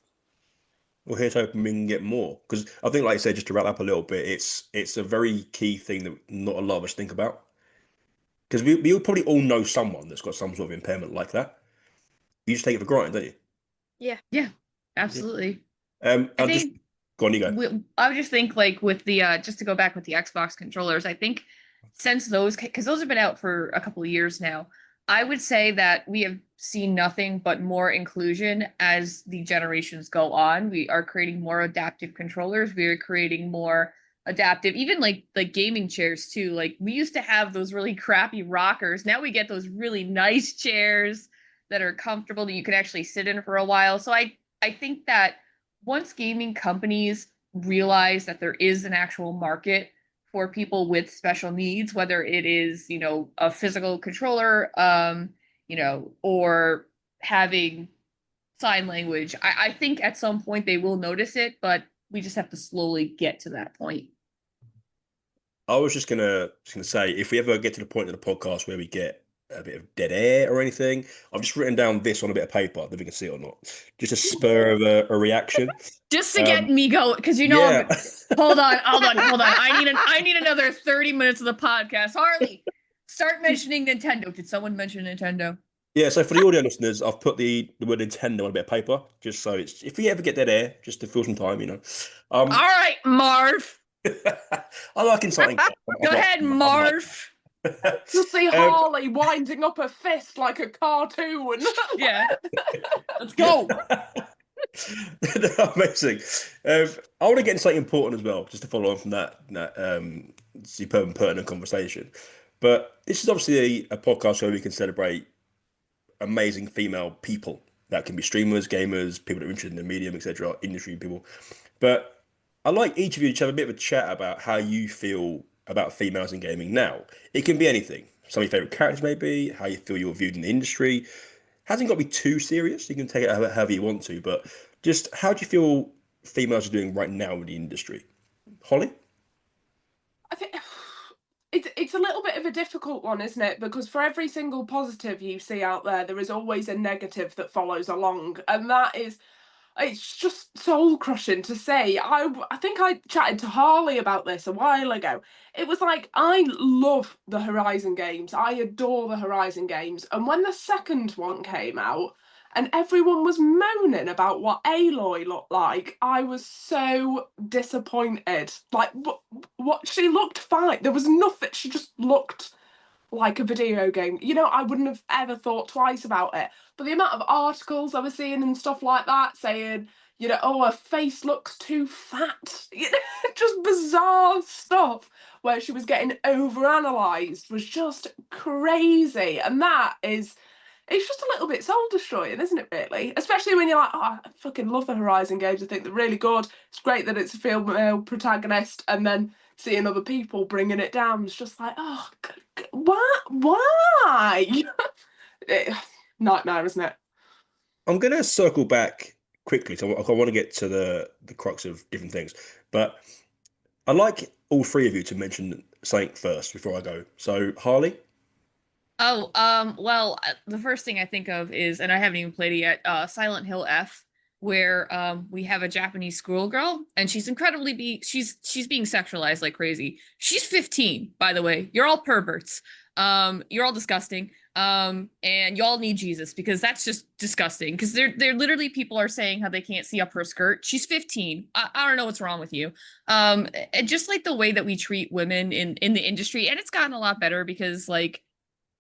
Well, here's hoping we can get more because I think, like I said, just to wrap up a little bit, it's a very key thing that not a lot of us think about because we probably all know someone that's got some sort of impairment like that. You just take it for granted, don't you? Yeah. Yeah, Yeah. absolutely. I I'll just think go on. You go. I would just think like with the just to go back with the Xbox controllers, I think since those because those have been out for a couple of years now, I would say that we have seen nothing but more inclusion as the generations go on. We are creating more adaptive controllers. We are creating more adaptive, even like gaming chairs too. Like we used to have those really crappy rockers. Now we get those really nice chairs that are comfortable that you can actually sit in for a while. So I think that once gaming companies realize that there is an actual market for people with special needs, whether it is, a physical controller, or having sign language, I think at some point they will notice it, but we just have to slowly get to that point. I was just gonna say if we ever get to the point of the podcast where we get a bit of dead air or anything, I've just written down this on a bit of paper that we can see or not. Just a spur of a reaction. Just to get me going, because Yeah. hold on. I need another 30 minutes of the podcast. Harley, start mentioning Nintendo. Did someone mention Nintendo? Yeah, so for the audio listeners, I've put the word Nintendo on a bit of paper, just so it's if we ever get dead air, just to fill some time. All right, Marv. I like inciting. Go ahead, Marv. You see Harley winding up a fist like a cartoon. Yeah. Let's go. Amazing. I want to get into something important as well, just to follow on from that superb and pertinent conversation. But this is obviously a podcast where we can celebrate amazing female people. That can be streamers, gamers, people that are interested in the medium, etc., industry people. But I'd like each of you to have a bit of a chat about how you feel about females in gaming now. It can be anything. Some of your favorite characters, maybe, how you feel you're viewed in the industry. Hasn't got to be too serious. You can take it however you want to, but just how do you feel females are doing right now in the industry? Holly? I think it's a little bit of a difficult one, isn't it? Because for every single positive you see out there, there is always a negative that follows along, and it's just soul crushing to say. I think I chatted to Harley about this a while ago. It was like, I love the Horizon games. I adore the Horizon games. And when the second one came out and everyone was moaning about what Aloy looked like, I was so disappointed. Like, what she looked fine. There was nothing. She just looked like a video game. I wouldn't have ever thought twice about it. But the amount of articles I was seeing and stuff like that saying, oh, her face looks too fat. Just bizarre stuff where she was getting overanalyzed was just crazy. And it's just a little bit soul destroying, isn't it, really? Especially when you're like, oh, I fucking love the Horizon games. I think they're really good. It's great that it's a female protagonist. And then seeing other people bringing it down, it's just like, oh, why? Nightmare, isn't it? I'm going to circle back quickly. So I want to get to the crux of different things. But I'd like all three of you to mention something first before I go. So, Harley? Oh, well, the first thing I think of is, and I haven't even played it yet, Silent Hill F, where we have a Japanese schoolgirl, and she's she's being sexualized like crazy. She's 15, by the way. You're all perverts. You're all disgusting. And y'all need Jesus because that's just disgusting. Because they're literally people are saying how they can't see up her skirt. She's 15. I don't know what's wrong with you. And just like the way that we treat women in the industry, and it's gotten a lot better because like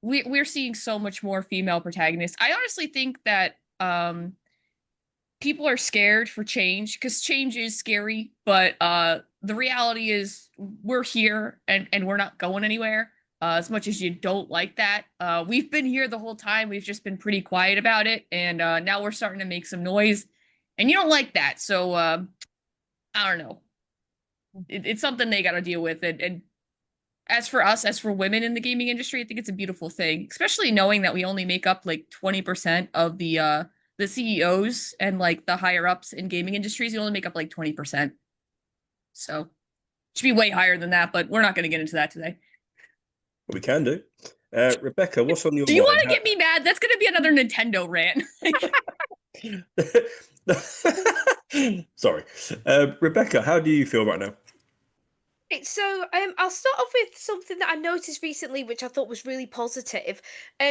we're seeing so much more female protagonists. I honestly think that people are scared for change because change is scary, but the reality is we're here and we're not going anywhere. As much as you don't like that, we've been here the whole time. We've just been pretty quiet about it, and now we're starting to make some noise, and you don't like that. So I don't know. It's something they got to deal with, and as for us, as for women in the gaming industry, I think it's a beautiful thing, especially knowing that we only make up like 20% of the CEOs and like the higher ups in gaming industries. You only make up like 20%. So it should be way higher than that, but we're not going to get into that today. What we can do. Rebecca, what's on your Do you mind? want to get me mad? That's going to be another Nintendo rant. Sorry. Rebecca, how do you feel right now? Right, so I'll start off with something that I noticed recently, which I thought was really positive.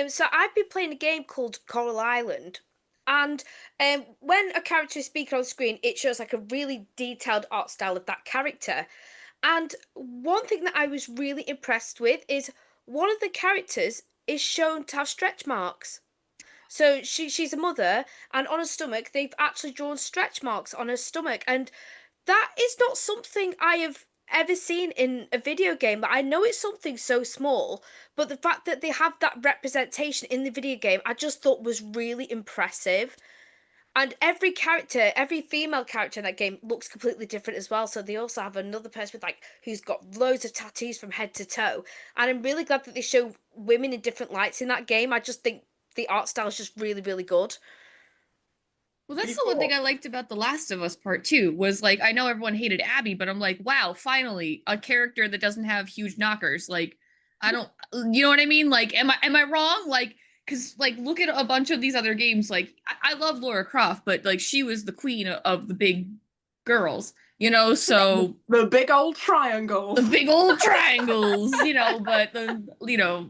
So I've been playing a game called Coral Island, and when a character is speaking on screen, it shows like a really detailed art style of that character. And one thing that I was really impressed with is one of the characters is shown to have stretch marks. So she's a mother, and on her stomach they've actually drawn stretch marks on her stomach, and that is not something I have ever seen in a video game. Like, I know it's something so small, but the fact that they have that representation in the video game, I just thought was really impressive. And every character, every female character in that game looks completely different as well. So they also have another person with like who's got loads of tattoos from head to toe. And I'm really glad that they show women in different lights in that game. I just think the art style is just really, really good. Well, that's You've the one thing got I liked about The Last of Us Part 2 was like I know everyone hated Abby, but I'm like, wow, finally a character that doesn't have huge knockers. Like, I don't, you know what I mean? Like, am I wrong? Like, because like look at a bunch of these other games. Like, I love Laura Croft, but like she was the queen of the big girls, you know. So The big old triangle. the big old triangles, you know. But the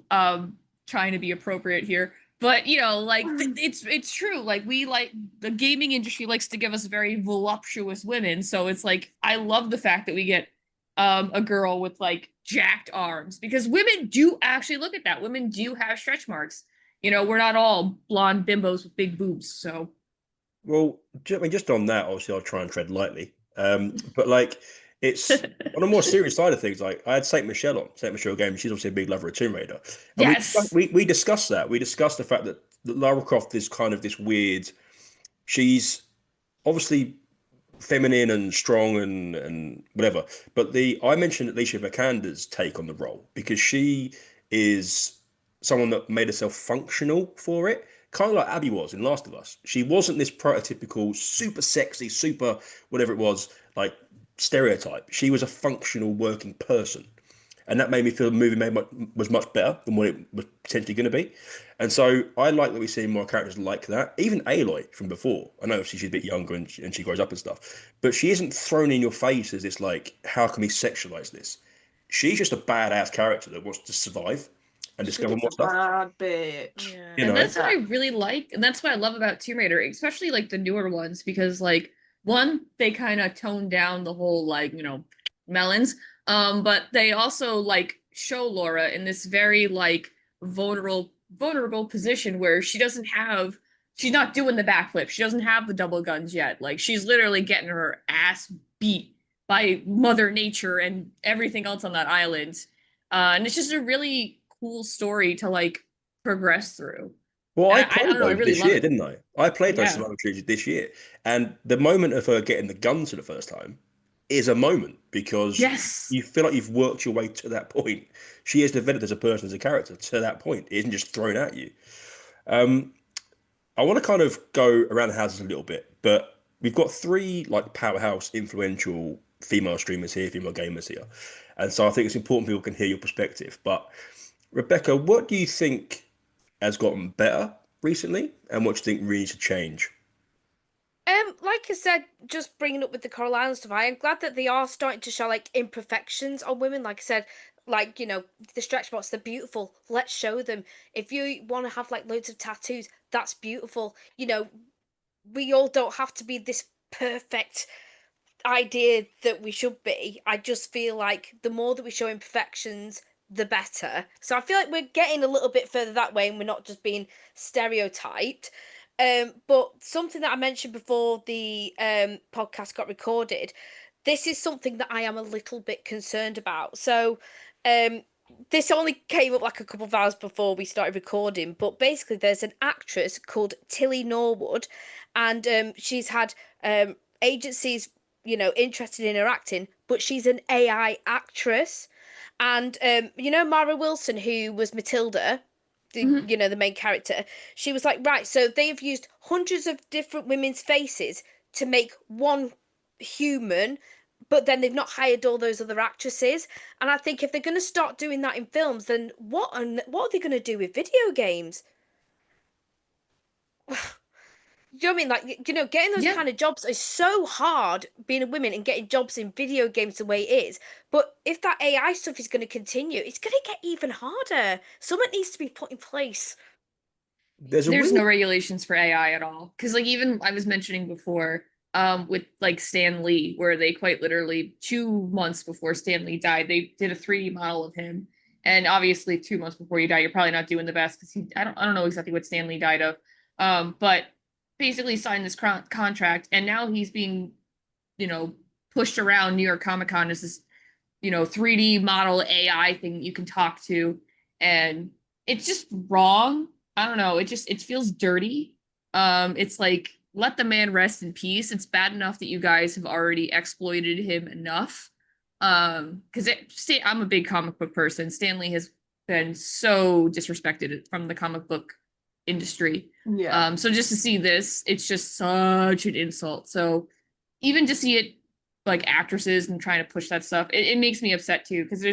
trying to be appropriate here. But you know, like it's true. Like we like the gaming industry likes to give us very voluptuous women. So it's like I love the fact that we get a girl with like jacked arms because women do actually look at that. Women do have stretch marks. You know, we're not all blonde bimbos with big boobs. So Well, I mean, just on that, obviously, I'll try and tread lightly. But like, it's on a more serious side of things. Like, I had Saint Michelle on Saint Michelle game. She's obviously a big lover of Tomb Raider, and yes. we discussed that. We discussed the fact that Lara Croft is kind of this weird. She's obviously feminine and strong and whatever. But the I mentioned Alicia Vikander's take on the role because she is someone that made herself functional for it, kind of like Abby was in Last of Us. She wasn't this prototypical super sexy, super whatever it was like stereotype. She was a functional working person. And that made me feel the movie was much better than what it was potentially going to be. And so I like that we see more characters like that. Even Aloy from before. I know obviously she's a bit younger and she grows up and stuff, but she isn't thrown in your face as this like, how can we sexualize this? She's just a badass character that wants to survive and discover She's more a stuff. bad bitch. Yeah. You And know, that's what I really like, and that's what I love about Tomb Raider, especially like the newer ones, because like one, they kind of tone down the whole like, you know, melons. But they also like show Laura in this very like vulnerable position where she's not doing the backflip. She doesn't have the double guns yet. Like she's literally getting her ass beat by Mother Nature and everything else on that island. And it's just a really cool story to like progress through. well, And I I played don't know, I those really this love year, it. didn't I? I played those Yeah. survival trilogy this year, and the moment of her getting the gun for the first time is a moment because Yes. you feel like you've worked your way to that point. She is developed as a person, as a character to that point. It isn't just thrown at you. Um, I want to kind of go around the houses a little bit, but we've got three like powerhouse, influential female streamers here, female gamers here, and so I think it's important people can hear your perspective. But Rebecca, what do you think has gotten better recently, and what do you think really needs to change? Like I said, just bringing up with the Coral Island stuff, I am glad that they are starting to show like imperfections on women. Like I said, like the stretch marks, they're beautiful. Let's show them. If you want to have like loads of tattoos, that's beautiful. We all don't have to be this perfect idea that we should be. I just feel like the more that we show imperfections, the better. So I feel like we're getting a little bit further that way and we're not just being stereotyped. But something that I mentioned before the podcast got recorded, this is something that I am a little bit concerned about. So um, this only came up like a couple of hours before we started recording, but basically there's an actress called Tilly Norwood, and she's had agencies interested in her acting, but she's an AI actress. And Mara Wilson, who was Matilda, Mhm. the main character, she was like, right, so they've used hundreds of different women's faces to make one human, but then they've not hired all those other actresses. And I think if they're going to start doing that in films, then what are they going to do with video games? you know what I mean? Like, you know, getting those Yeah. kind of jobs is so hard being a woman and getting jobs in video games the way it is. But if that AI stuff is going to continue, it's going to get even harder. Something needs to be put in place. There's a There's weird. no regulations for AI at all. Because like even I was mentioning before, with like Stan Lee, where they quite literally 2 months before Stan Lee died, they did a 3D model of him. And obviously 2 months before you die, you're probably not doing the best because I don't know exactly what Stan Lee died of. But basically signed this contract, and now he's being, you know, pushed around New York Comic Con as this, you know, 3D model AI thing that you can talk to. And it's just wrong. I don't know. It feels dirty. It's like, let the man rest in peace. It's bad enough that you guys have already exploited him enough. Because I'm a big comic book person. Stanley has been so disrespected from the comic book industry. Yeah. So just to see this, it's just such an insult. So even to see it like actresses and trying to push that stuff, it makes me upset too, because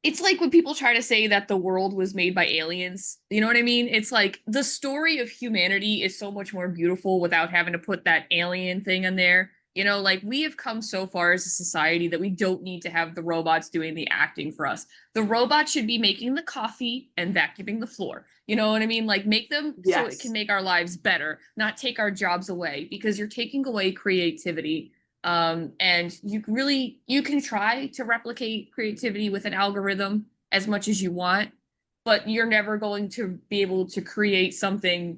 it's like when people try to say that the world was made by aliens. You know what I mean? It's like the story of humanity is so much more beautiful without having to put that alien thing in there. You know, like we have come so far as a society that we don't need to have the robots doing the acting for us. The robots should be making the coffee and vacuuming the floor. You know what I mean? Like make them so it can make our lives better, not take our jobs away, because you're taking away creativity. And you can try to replicate creativity with an algorithm as much as you want, but you're never going to be able to create something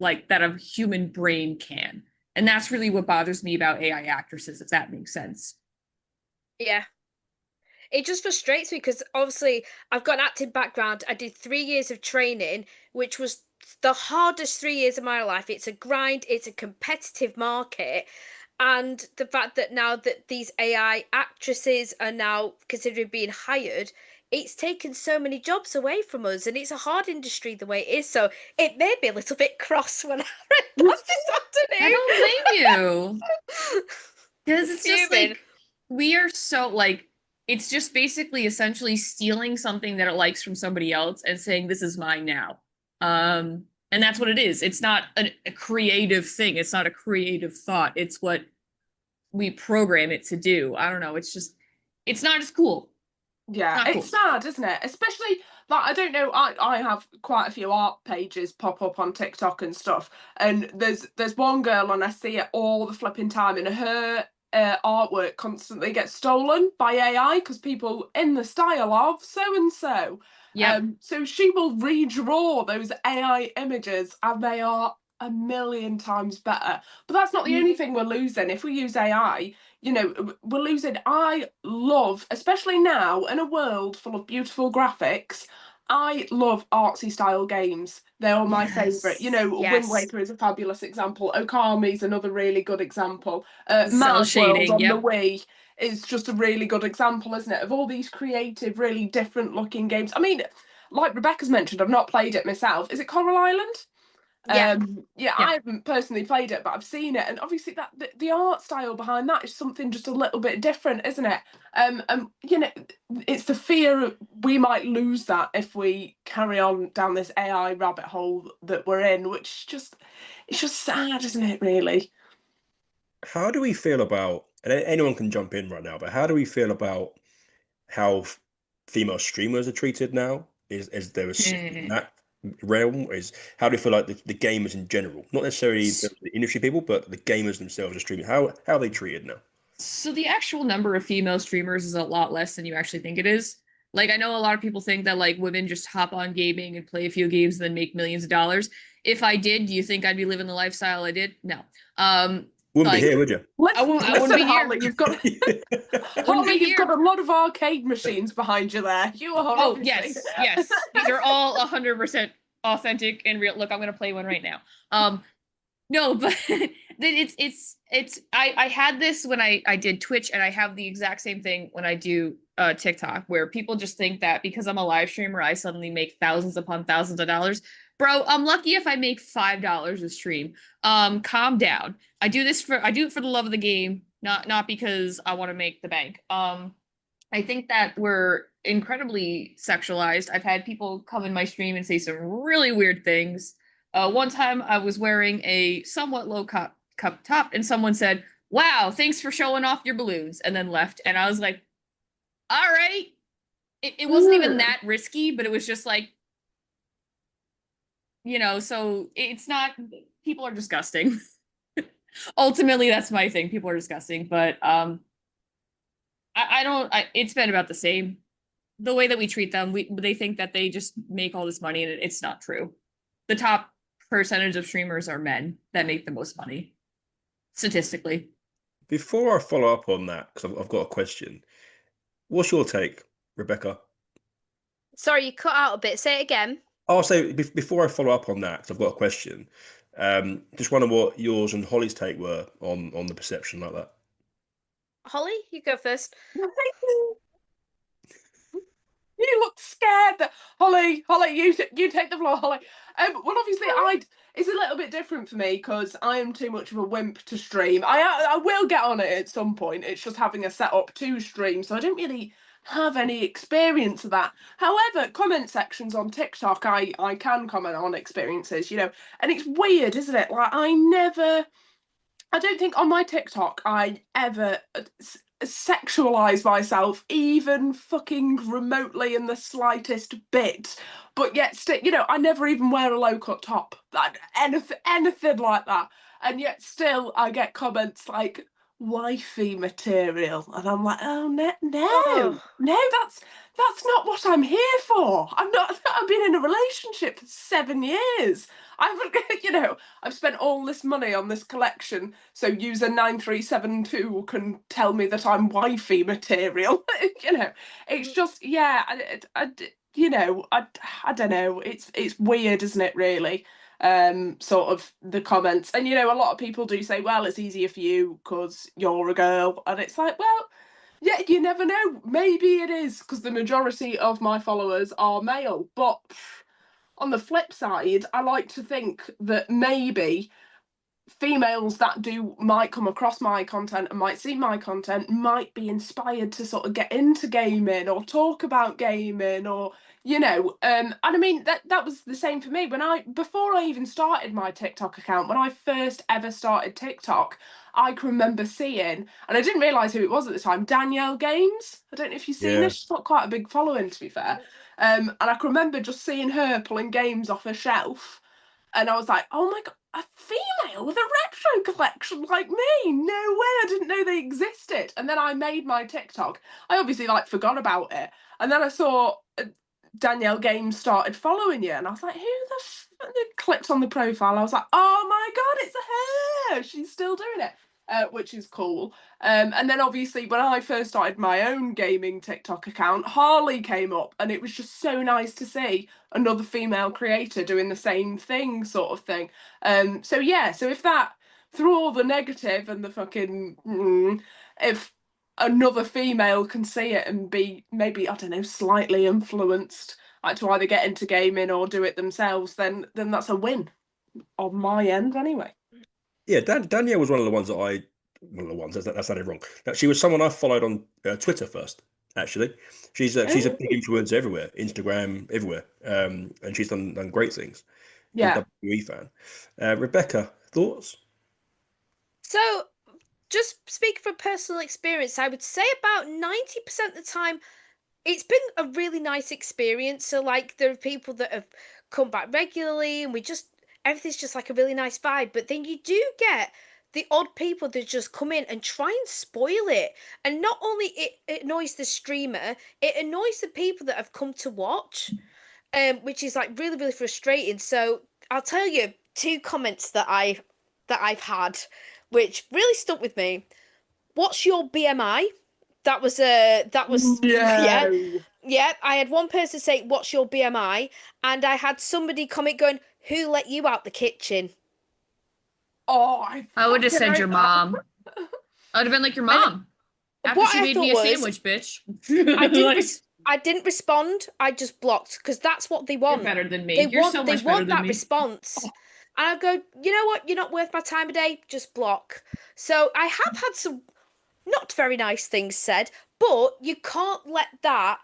like that a human brain can. And that's really what bothers me about AI actresses, if that makes sense. Yeah. It just frustrates me because obviously I've got an acting background. I did 3 years of training, which was the hardest 3 years of my life. It's a grind, it's a competitive market. And the fact that now that these AI actresses are now considering being hired, it's taken so many jobs away from us. And it's a hard industry the way it is. So it made me a little bit cross when I read that this I afternoon. don't blame you. Because it's just Fuming. like we are so like it's just basically essentially stealing something that it likes from somebody else and saying this is mine now. And that's what it is. It's not a creative thing. It's not a creative thought. It's what we program it to do. I don't know. It's not as cool. Yeah, Not it's cool. sad, isn't it? Especially like I don't know, I have quite a few art pages pop up on TikTok and stuff, and there's one girl and I see it all the flipping time, and her artwork constantly gets stolen by AI because people in the style of so and so. Yep. So she will redraw those AI images, and they are a million times better. But that's not the only thing we're losing. If we use AI, you know, we're losing. I love, especially now in a world full of beautiful graphics, I love artsy style games. They're my Yes. favourite. You know, Wind Yes. Waker is a fabulous example. Okami's another really good example. Cell Mad World shading, on the yep. Wii is just a really good example, isn't it? Of all these creative, really different looking games. I mean, like Rebecca's mentioned, I've not played it myself. Is it Coral Island? Yeah. Yeah, Yeah. I haven't personally played it, but I've seen it, and obviously that the art style behind that is something just a little bit different, isn't it? You know, it's the fear we might lose that if we carry on down this AI rabbit hole that we're in, which just it's just sad, isn't it? Really? How do we feel about, and anyone can jump in right now, but how do we feel about how female streamers are treated now? Is there a shift in that realm? Is how do you feel like the gamers in general, not necessarily the industry people, but the gamers themselves are streaming? How are they treated now? So the actual number of female streamers is a lot less than you actually think it is. Like I know a lot of people think that like women just hop on gaming and play a few games and then make millions of dollars. If I did, do you think I'd be living the lifestyle I did? No. Wouldn't Like be here, would you? I wouldn't Listen, be here. Harley, you've got Wouldn't be Harley, you've here. got a lot of arcade machines behind you there. You are Oh, obviously yes. These are all 100% authentic and real. Look, I'm gonna play one right now. No, but I had this when I did Twitch, and I have the exact same thing when I do TikTok, where people just think that because I'm a live streamer, I suddenly make thousands upon thousands of dollars. Bro, I'm lucky if I make $5 a stream. Calm down. I do it for the love of the game, not because I want to make the bank. I think that we're incredibly sexualized. I've had people come in my stream and say some really weird things. One time I was wearing a somewhat low cup top, and someone said, "Wow, thanks for showing off your balloons," and then left. And I was like, "All right." It wasn't even that risky, but it was just like, so it's not. People are disgusting. Ultimately, that's my thing. People are disgusting, but I don't. It's been about the same. The way that we treat them, they think that they just make all this money, and it's not true. The top percentage of streamers are men that make the most money, statistically. Before I follow up on that, because I've got a question. What's your take, Rebecca? Sorry, you cut out a bit. Say it again. I'll say before I follow up on that, because I've got a question. Just wonder what yours and Holly's take were on the perception like that. Holly, you go first. You look scared. Holly, you take the floor, Holly. Well, obviously, it's a little bit different for me because I am too much of a wimp to stream. I will get on it at some point. It's just having a setup to stream, so I don't really have any experience of that. However, comment sections on TikTok, I can comment on experiences, and it's weird, isn't it? Like I don't think on my TikTok I ever sexualize myself even fucking remotely in the slightest bit, but yet still, I never even wear a low cut top, like anything like that, and yet still I get comments like wifey material, and I'm like, oh no, Oh. that's not what I'm here for. I've been in a relationship for 7 years. I've spent all this money on this collection, so user 9372 can tell me that I'm wifey material. It's just, yeah, I don't know. It's weird, isn't it, really? Sort of the comments. And, a lot of people do say, well, it's easier for you because you're a girl. And it's like, well, yeah, you never know. Maybe it is because the majority of my followers are male. But on the flip side, I like to think that maybe females that might come across my content and might see my content might be inspired to sort of get into gaming or talk about gaming, or and I mean that was the same for me before I even started my TikTok account. When I first ever started TikTok, I can remember seeing, and I didn't realize who it was at the time, Danielle Games. I don't know if you've seen her. She's got quite a big following, to be fair. And I can remember just seeing her pulling games off her shelf, and I was like, oh my god, a female with a retro collection like me? No way, I didn't know they existed. And then I made my TikTok. I obviously forgot about it. And then I saw Danielle Games started following you, and I was like, who the clicked on the profile. I was like, oh my god, it's her. She's still doing it. Which is cool. And then obviously when I first started my own gaming TikTok account, Harley came up, and it was just so nice to see another female creator doing the same thing, sort of thing. So if that, through all the negative and the fucking if another female can see it and be maybe, I don't know, slightly influenced, to either get into gaming or do it themselves, then that's a win on my end anyway. Yeah, Danielle was one of the ones that sounded wrong. She was someone I followed on Twitter first. Actually, she's a big influencer everywhere, Instagram, everywhere, and she's done great things. Yeah. WWE fan. Rebecca, thoughts? So, just speaking from personal experience, I would say about 90% of the time, it's been a really nice experience. So, there are people that have come back regularly, and everything's just a really nice vibe. But then you do get the odd people that just come in and try and spoil it. And not only it annoys the streamer, it annoys the people that have come to watch, which is really, really frustrating. So I'll tell you 2 comments that I've had, which really stuck with me. What's your BMI? That was yeah. I had one person say, "What's your BMI?" and I had somebody comment going, "Who let you out the kitchen?" Oh, I would have said your mom. I would have been like, your mom. After she made me a sandwich, bitch. I didn't respond. I just blocked, because that's what they want. You're better than me. They You're want so much better than that me. response. And I go, you know what? You're not worth my time of day. Just block. So I have had some not very nice things said, but you can't let that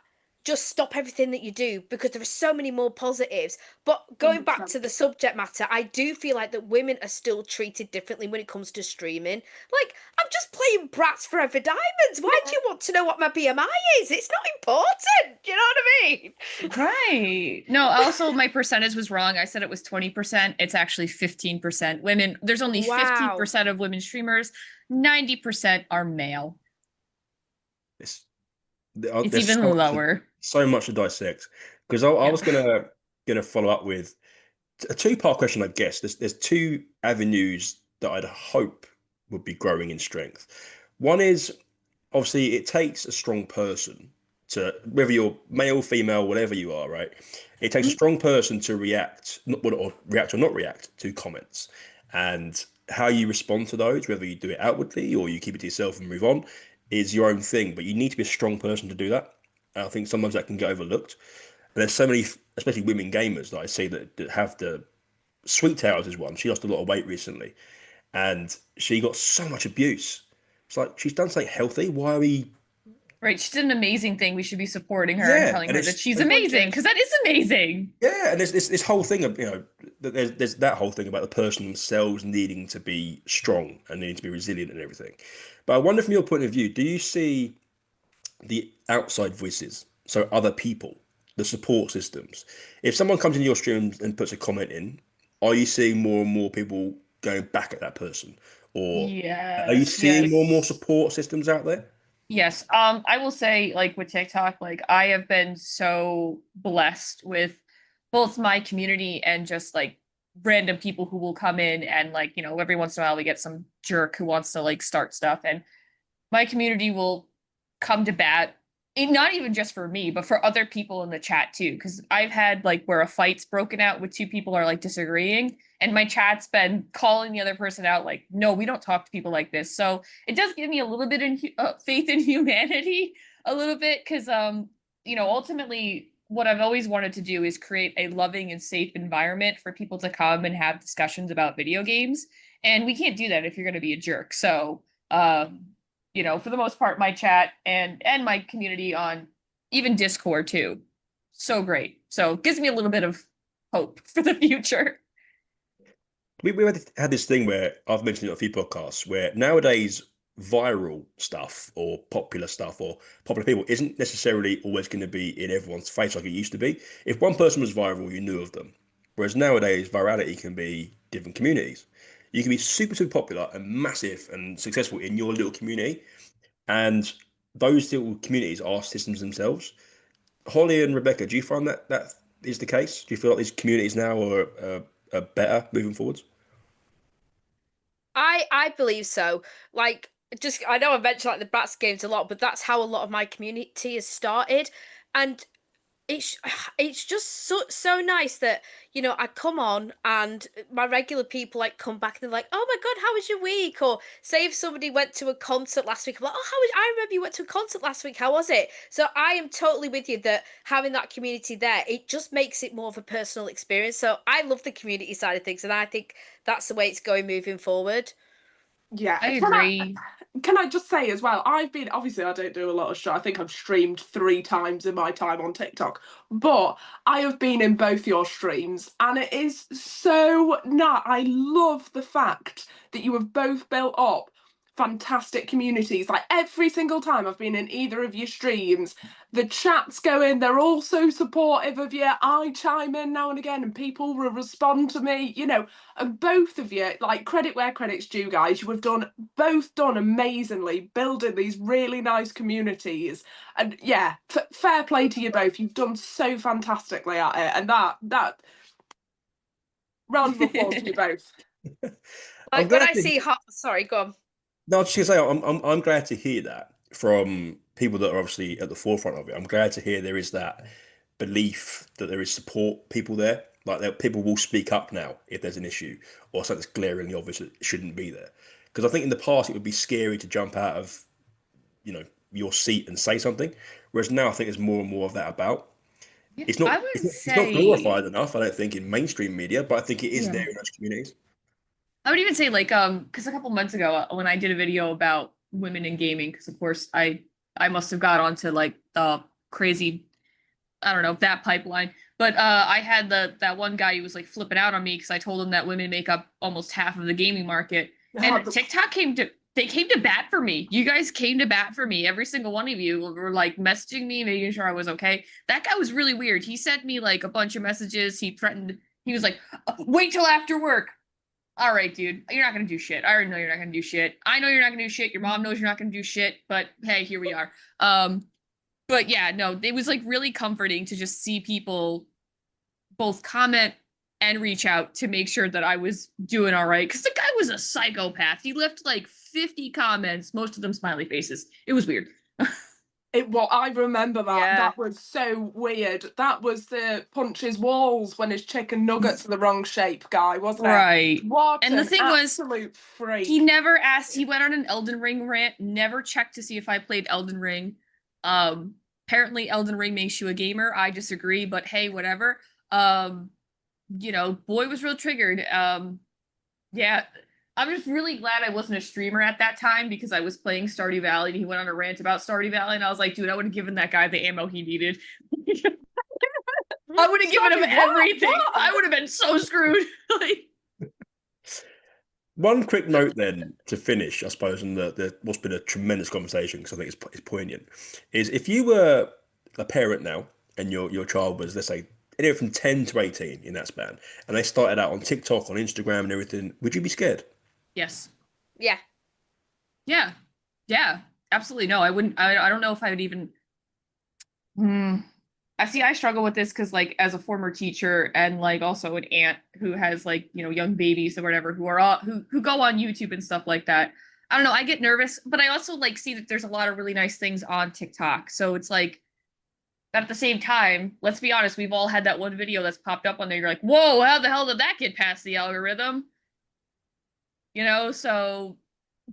just stop everything that you do, because there are so many more positives. But going back 100%. to the subject matter, I do feel like that women are still treated differently when it comes to streaming. Like, I'm just playing Bratz Forever Diamonds. Why do you want to know what my BMI is? It's not important. Do you know what I mean? Right. No, also my percentage was wrong. I said it was 20%. It's actually 15% women. There's only Wow. 15% of women streamers. 90% are male. It's It's there's even lower. so much to dissect because I Yeah. was gonna follow up with a two-part question, I guess. There's two avenues that I'd hope would be growing in strength. One is obviously it takes a strong person to, whether you're male, female, whatever you are, right? It takes a Mhm. strong person to react, or react or not react to comments, and how you respond to those, whether you do it outwardly or you keep it to yourself and move on, is your own thing. But you need to be a strong person to do that. And I think sometimes that can get overlooked. And there's so many, especially women gamers, that I see that have the Sweet Towers is one. She lost a lot of weight recently, and she got so much abuse. It's like she's done something healthy. Why are we? Right. She did an amazing thing. We should be supporting her and Yeah, telling and her that it's she's and, amazing, because that is amazing. yeah, and there's this whole thing of there's that whole thing about the person themselves needing to be strong and needing to be resilient and everything. But I wonder from your point of view, do you see the outside voices, so other people, the support systems? If someone comes into your stream and puts a comment in, are you seeing more and more people going back at that person, or are you Yes, seeing more and more yes. support systems out there? Yes. I will say, like with TikTok, like I have been so blessed with both my community and just like random people who will come in and like, every once in a while we get some jerk who wants to like start stuff, and my community will come to bat, not even just for me, but for other people in the chat too. Because I've had like where a fight's broken out with two people are like disagreeing, and my chat's been calling the other person out, like, no, we don't talk to people like this. So it does give me a little bit in faith in humanity, a little bit, because ultimately what I've always wanted to do is create a loving and safe environment for people to come and have discussions about video games, and we can't do that if you're going to be a jerk. So for the most part, my chat and my community on even Discord too, so great. So it gives me a little bit of hope for the future. We had this thing where I've mentioned it on a few podcasts where nowadays viral stuff or popular stuff or popular people isn't necessarily always going to be in everyone's face like it used to be. If one person was viral, you knew of them. Whereas nowadays, virality can be different communities. You can be super, super popular and massive and successful in your little community, and those little communities are systems themselves. Holly and Rebecca, do you find that that is the case? Do you feel like these communities now are better moving forwards? I believe so. Like, just I know I mentioned like the Bratz games a lot, but that's how a lot of my community has started, and it's it's just so nice that I come on and my regular people like come back and they're like, oh my god, how was your week? Or say if somebody went to a concert last week, I'm like, oh, how was, I remember you went to a concert last week, how was it? So I am totally with you that having that community there, it just makes it more of a personal experience. So I love the community side of things, and I think that's the way it's going moving forward. Yeah. I agree. Can I just say as well, I've been, obviously I don't do a lot of show. I think I've streamed 3 times in my time on TikTok, but I have been in both your streams and it is so nice. I love the fact that you have both built up fantastic communities. Like every single time I've been in either of your streams, the chats go in, they're all so supportive of you. I chime in now and again and people will respond to me, and both of you, like credit where credit's due, guys. You have both done amazingly building these really nice communities, and yeah, fair play to you both. You've done so fantastically at it, and that round of applause to you both. I'm Like when glad I to see sorry, go on. No, I was just gonna say I'm glad to hear that from people that are obviously at the forefront of it. I'm glad to hear there is that belief that there is support people there. Like that people will speak up now if there's an issue or something's glaringly obvious that shouldn't be there. Because I think in the past it would be scary to jump out of, your seat and say something. Whereas now I think there's more and more of that about. Yeah, It's not I it's would not, it's not glorified say, enough, I don't think, in mainstream media, but I think it is yeah. there in those communities. I would even say like because a couple months ago when I did a video about women in gaming, because of course I must have got onto like the crazy I don't know, that pipeline. But I had that one guy who was like flipping out on me because I told him that women make up almost half of the gaming market. And TikTok came to bat for me. You guys came to bat for me. Every single one of you were like messaging me, making sure I was okay. That guy was really weird. He sent me like a bunch of messages. He threatened, he was like, wait till after work. All right, dude, you're not gonna do shit. I already know you're not gonna do shit. I know you're not gonna do shit. Your mom knows you're not gonna do shit. But hey, here we are. But yeah, no, it was like really comforting to just see people both comment and reach out to make sure that I was doing all right. Because the guy was a psychopath. He left like 50 comments, most of them smiley faces. It was weird. Well, I remember that. Yeah. That was so weird. That was the punches walls when his chicken nuggets are the wrong shape guy, wasn't it? Right. What And the an thing was, absolute freak. he never asked. He went on an Elden Ring rant, never checked to see if I played Elden Ring. Apparently Elden Ring makes you a gamer. I disagree, but hey, whatever. You know, boy was real triggered. Yeah, I'm just really glad I wasn't a streamer at that time because I was playing Stardew Valley and he went on a rant about Stardew Valley and I was like, dude, I would have given that guy the ammo he needed. I would have given him everything. What? I would have been so screwed. Like, One quick note then to finish, I suppose, and what's been a tremendous conversation because I think it's poignant, is if you were a parent now and your child was, let's say, anywhere from 10 to 18 in that span, and they started out on TikTok, on Instagram and everything, would you be scared? yes. Yeah. Yeah, absolutely. No, I wouldn't. I don't know if I would even. I struggle with this because, like, as a former teacher and like also an aunt who has like young babies or whatever who are all who go on YouTube and stuff like that. I don't know. I get nervous, but I also like see that there's a lot of really nice things on TikTok. So it's like, but at the same time, let's be honest, we've all had that one video that's popped up on there. You're like, whoa, how the hell did that get past the algorithm? So,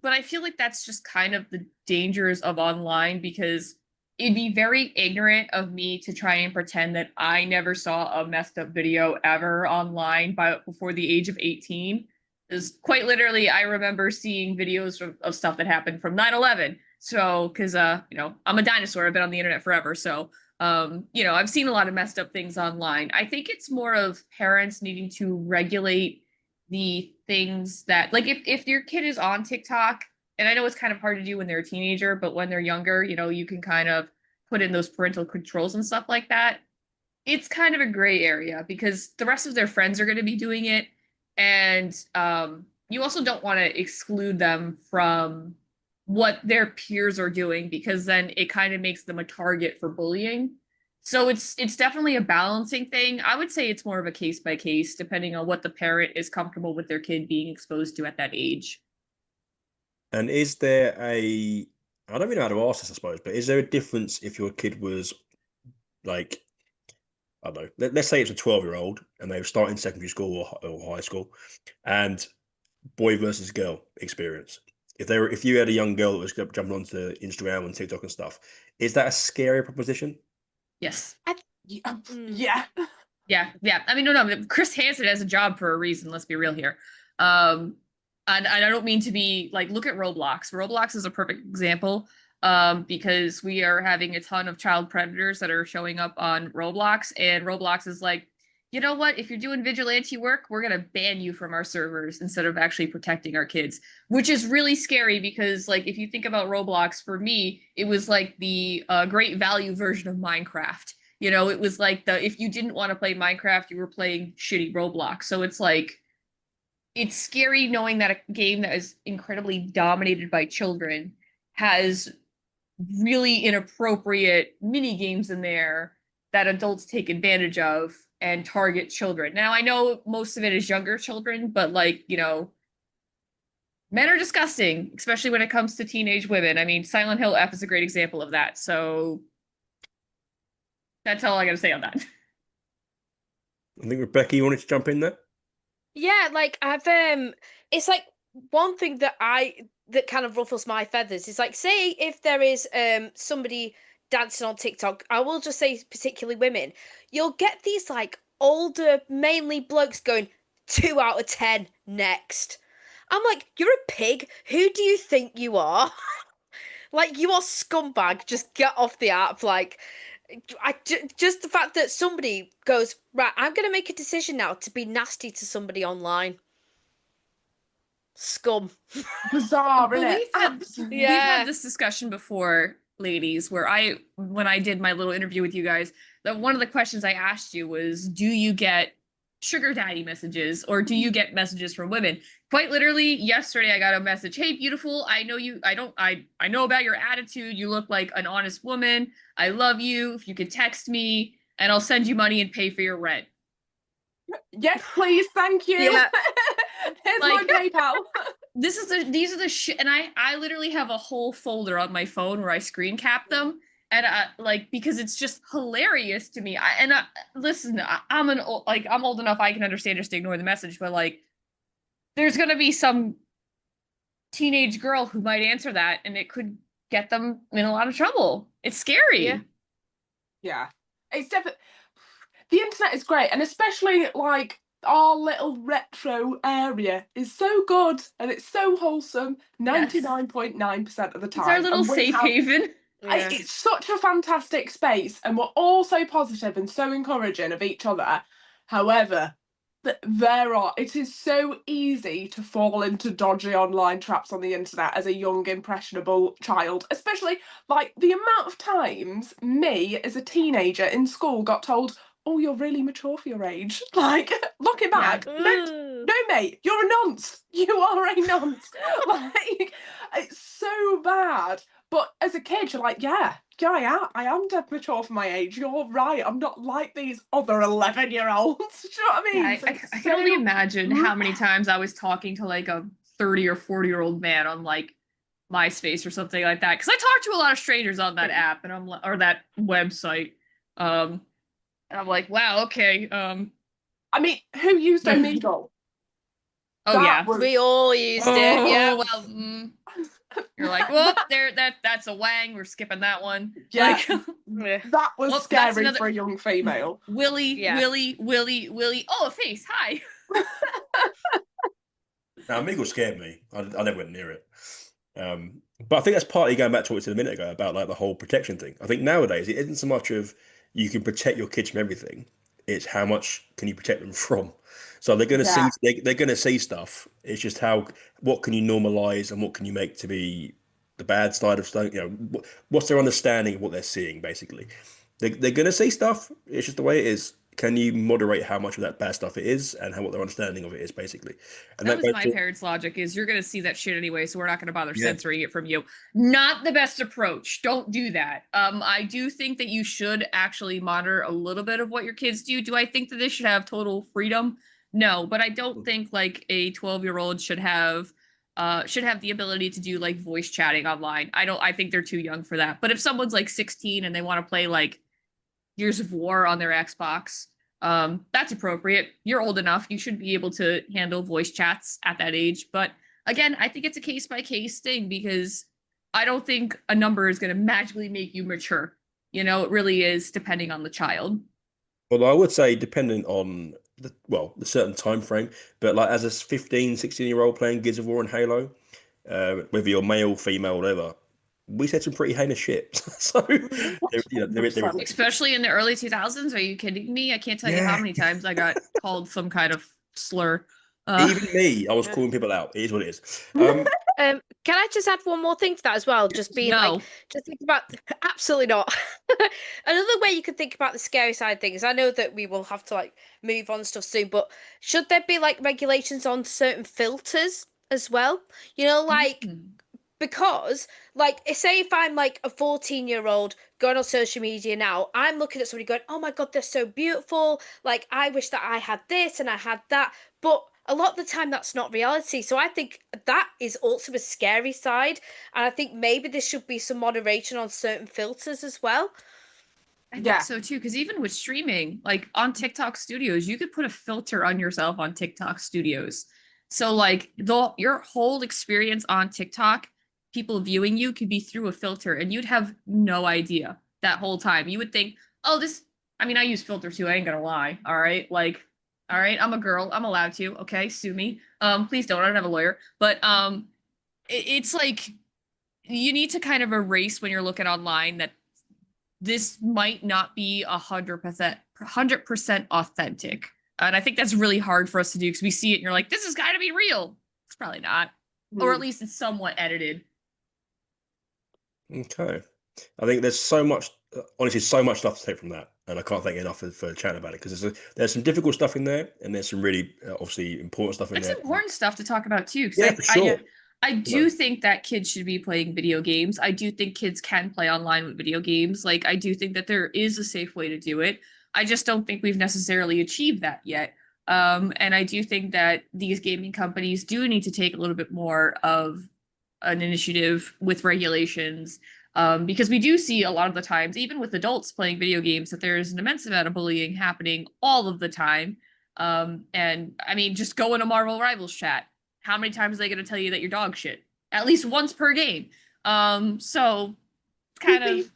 but I feel like that's just kind of the dangers of online because it'd be very ignorant of me to try and pretend that I never saw a messed up video ever online before the age of 18. Because quite literally, I remember seeing videos of stuff that happened from 9/11. So, because, I'm a dinosaur, I've been on the internet forever. So, I've seen a lot of messed up things online. I think it's more of parents needing to regulate the things that, like, if your kid is on TikTok, and I know it's kind of hard to do when they're a teenager, but when they're younger, you can kind of put in those parental controls and stuff like that. It's kind of a gray area because the rest of their friends are going to be doing it. And you also don't want to exclude them from what their peers are doing because then it kind of makes them a target for bullying. So it's definitely a balancing thing. I would say it's more of a case by case, depending on what the parent is comfortable with their kid being exposed to at that age. And is there I don't really know how to ask this, I suppose, but is there a difference if your kid was like, I don't know, let's say it's a 12-year-old and they were starting secondary school or high school and boy versus girl experience? If you had a young girl that was jumping onto Instagram and TikTok and stuff, is that a scary proposition? Yes. Yeah. Yeah. I mean, no. Chris Hansen has a job for a reason. Let's be real here. And I don't mean to be like, look at Roblox. Roblox is a perfect example because we are having a ton of child predators that are showing up on Roblox. And Roblox is like, you know what? If you're doing vigilante work, we're going to ban you from our servers instead of actually protecting our kids, which is really scary because, like, if you think about Roblox, for me, it was like the great value version of Minecraft. It was like if you didn't want to play Minecraft, you were playing shitty Roblox. So it's like, it's scary knowing that a game that is incredibly dominated by children has really inappropriate mini games in there that adults take advantage of and target children. Now, I know most of it is younger children, but like, men are disgusting, especially when it comes to teenage women. I mean, Silent Hill F is a great example of that. So that's all I got to say on that. I think Rebecca, you wanted to jump in there? Yeah, like I've it's like one thing that kind of ruffles my feathers is like, say if there is somebody dancing on TikTok, I will just say particularly women, you'll get these like older, mainly blokes going 2 out of 10 next. I'm like, you're a pig. Who do you think you are? Like, you are scumbag. Just get off the app. Like, Just the fact that somebody goes, right, I'm going to make a decision now to be nasty to somebody online. Scum. Bizarre, Well, isn't it? we've Yeah. had this discussion before, ladies, where when I did my little interview with you guys, that one of the questions I asked you was, do you get sugar daddy messages or do you get messages from women? Quite literally, yesterday I got a message, hey, beautiful, I know about your attitude. You look like an honest woman. I love you. If you could text me and I'll send you money and pay for your rent. Yes, please, thank you. Yeah. Here's Like- my PayPal. These are the shit, and I literally have a whole folder on my phone where I screen cap them, and because it's just hilarious to me. Listen, I'm old enough I can understand just ignore the message, but like, there's gonna be some teenage girl who might answer that, and it could get them in a lot of trouble. It's scary. Yeah. Yeah, it's definitely, the internet is great, and especially like our little retro area is so good and it's so wholesome 99.9% of the time. It's our little And we safe have- haven. Yeah. It's such a fantastic space, and we're all so positive and so encouraging of each other. However, it is so easy to fall into dodgy online traps on the internet as a young, impressionable child, especially like the amount of times me as a teenager in school got told, oh, you're really mature for your age. Like, looking back, Ooh. no, mate, you're a nonce. You are a nonce. Like, it's so bad. But as a kid, you're like, yeah, I am dead mature for my age. You're right. I'm not like these other 11-year-olds. Do you know what I mean? Yeah, So I it's can only so- imagine how many times I was talking to like a 30 or 40-year-old man on like MySpace or something like that. Because I talked to a lot of strangers on that app and or that website. And I'm like, wow, okay. I mean, who used Omegle? Oh That yeah. was- We all used it. Oh Yeah. well. You're like, well, that's a wang. We're skipping that one. Yeah. Like, Yeah. That was Well, that's scary another- for a young female. Willie, Yeah. Willie. Oh, a face. Hi. Now, Omegle scared me. I never went near it. But I think that's partly going back to what we said a minute ago about like the whole protection thing. I think nowadays it isn't so much of you can protect your kids from everything; it's how much can you protect them from. So they're going to Yeah. see they're going to see stuff. It's just what can you normalize and what can you make to be the bad side of stuff. You know, what's their understanding of what they're seeing? Basically, they're going to see stuff. It's just the way it is. Can you moderate how much of that bad stuff it is and what their understanding of it is, basically? And That was goes my to- parents' logic is you're going to see that shit anyway, so we're not going to bother Yeah. censoring it from you. Not the best approach. Don't do that. I do think that you should actually monitor a little bit of what your kids do. Do I think that they should have total freedom? No, but I don't think like a 12-year-old should have the ability to do like voice chatting online. I think they're too young for that. But if someone's like 16 and they want to play like Gears of War on their Xbox, that's appropriate. You're old enough. You should be able to handle voice chats at that age. But again, I think it's a case by case thing because I don't think a number is going to magically make you mature. You know, it really is depending on the child. Well, I would say dependent on the certain time frame, but like as a 15, 16-year-old playing Gears of War and Halo, whether you're male, female, whatever, we said some pretty heinous shit. So, there is. Especially in the early 2000s. Are you kidding me? I can't tell you how Yeah. many times I got called some kind of slur. Even me, I was calling people out. It is what it is. Can I just add one more thing to that as well? Just being like, just think about absolutely not. Another way you could think about the scary side of things. I know that we will have to like move on stuff soon, but should there be like regulations on certain filters as well? You know, like because like say if I'm like a 14-year-old going on social media now, I'm looking at somebody going, oh my god, they're so beautiful, like I wish that I had this and I had that, but a lot of the time that's not reality. So I think that is also a scary side, and I think maybe there should be some moderation on certain filters as well. I think so too, because even with streaming, like on TikTok Studios, you could put a filter on yourself on TikTok Studios. So like your whole experience on TikTok, people viewing you could be through a filter and you'd have no idea that whole time. You would think, oh, I use filter too, I ain't gonna lie. All right. Like, all right, I'm a girl, I'm allowed to. Okay, sue me. Please don't, I don't have a lawyer. But it's like you need to kind of erase when you're looking online that this might not be 100% authentic. And I think that's really hard for us to do because we see it and you're like, this has got to be real. It's probably not. Or at least it's somewhat edited. Okay. I think there's so much, honestly, so much stuff to take from that. And I can't thank you enough for chatting about it because there's some difficult stuff in there and there's some really, obviously, important stuff in It's there. important stuff to talk about too. Yeah, for sure. I do think that kids should be playing video games. I do think kids can play online with video games. Like, I do think that there is a safe way to do it. I just don't think we've necessarily achieved that yet. And I do think that these gaming companies do need to take a little bit more of an initiative with regulations. Because we do see a lot of the times, even with adults playing video games, that there's an immense amount of bullying happening all of the time. And I mean, just go in a Marvel Rivals chat. How many times are they going to tell you that you're dog shit? At least once per game. So kind of,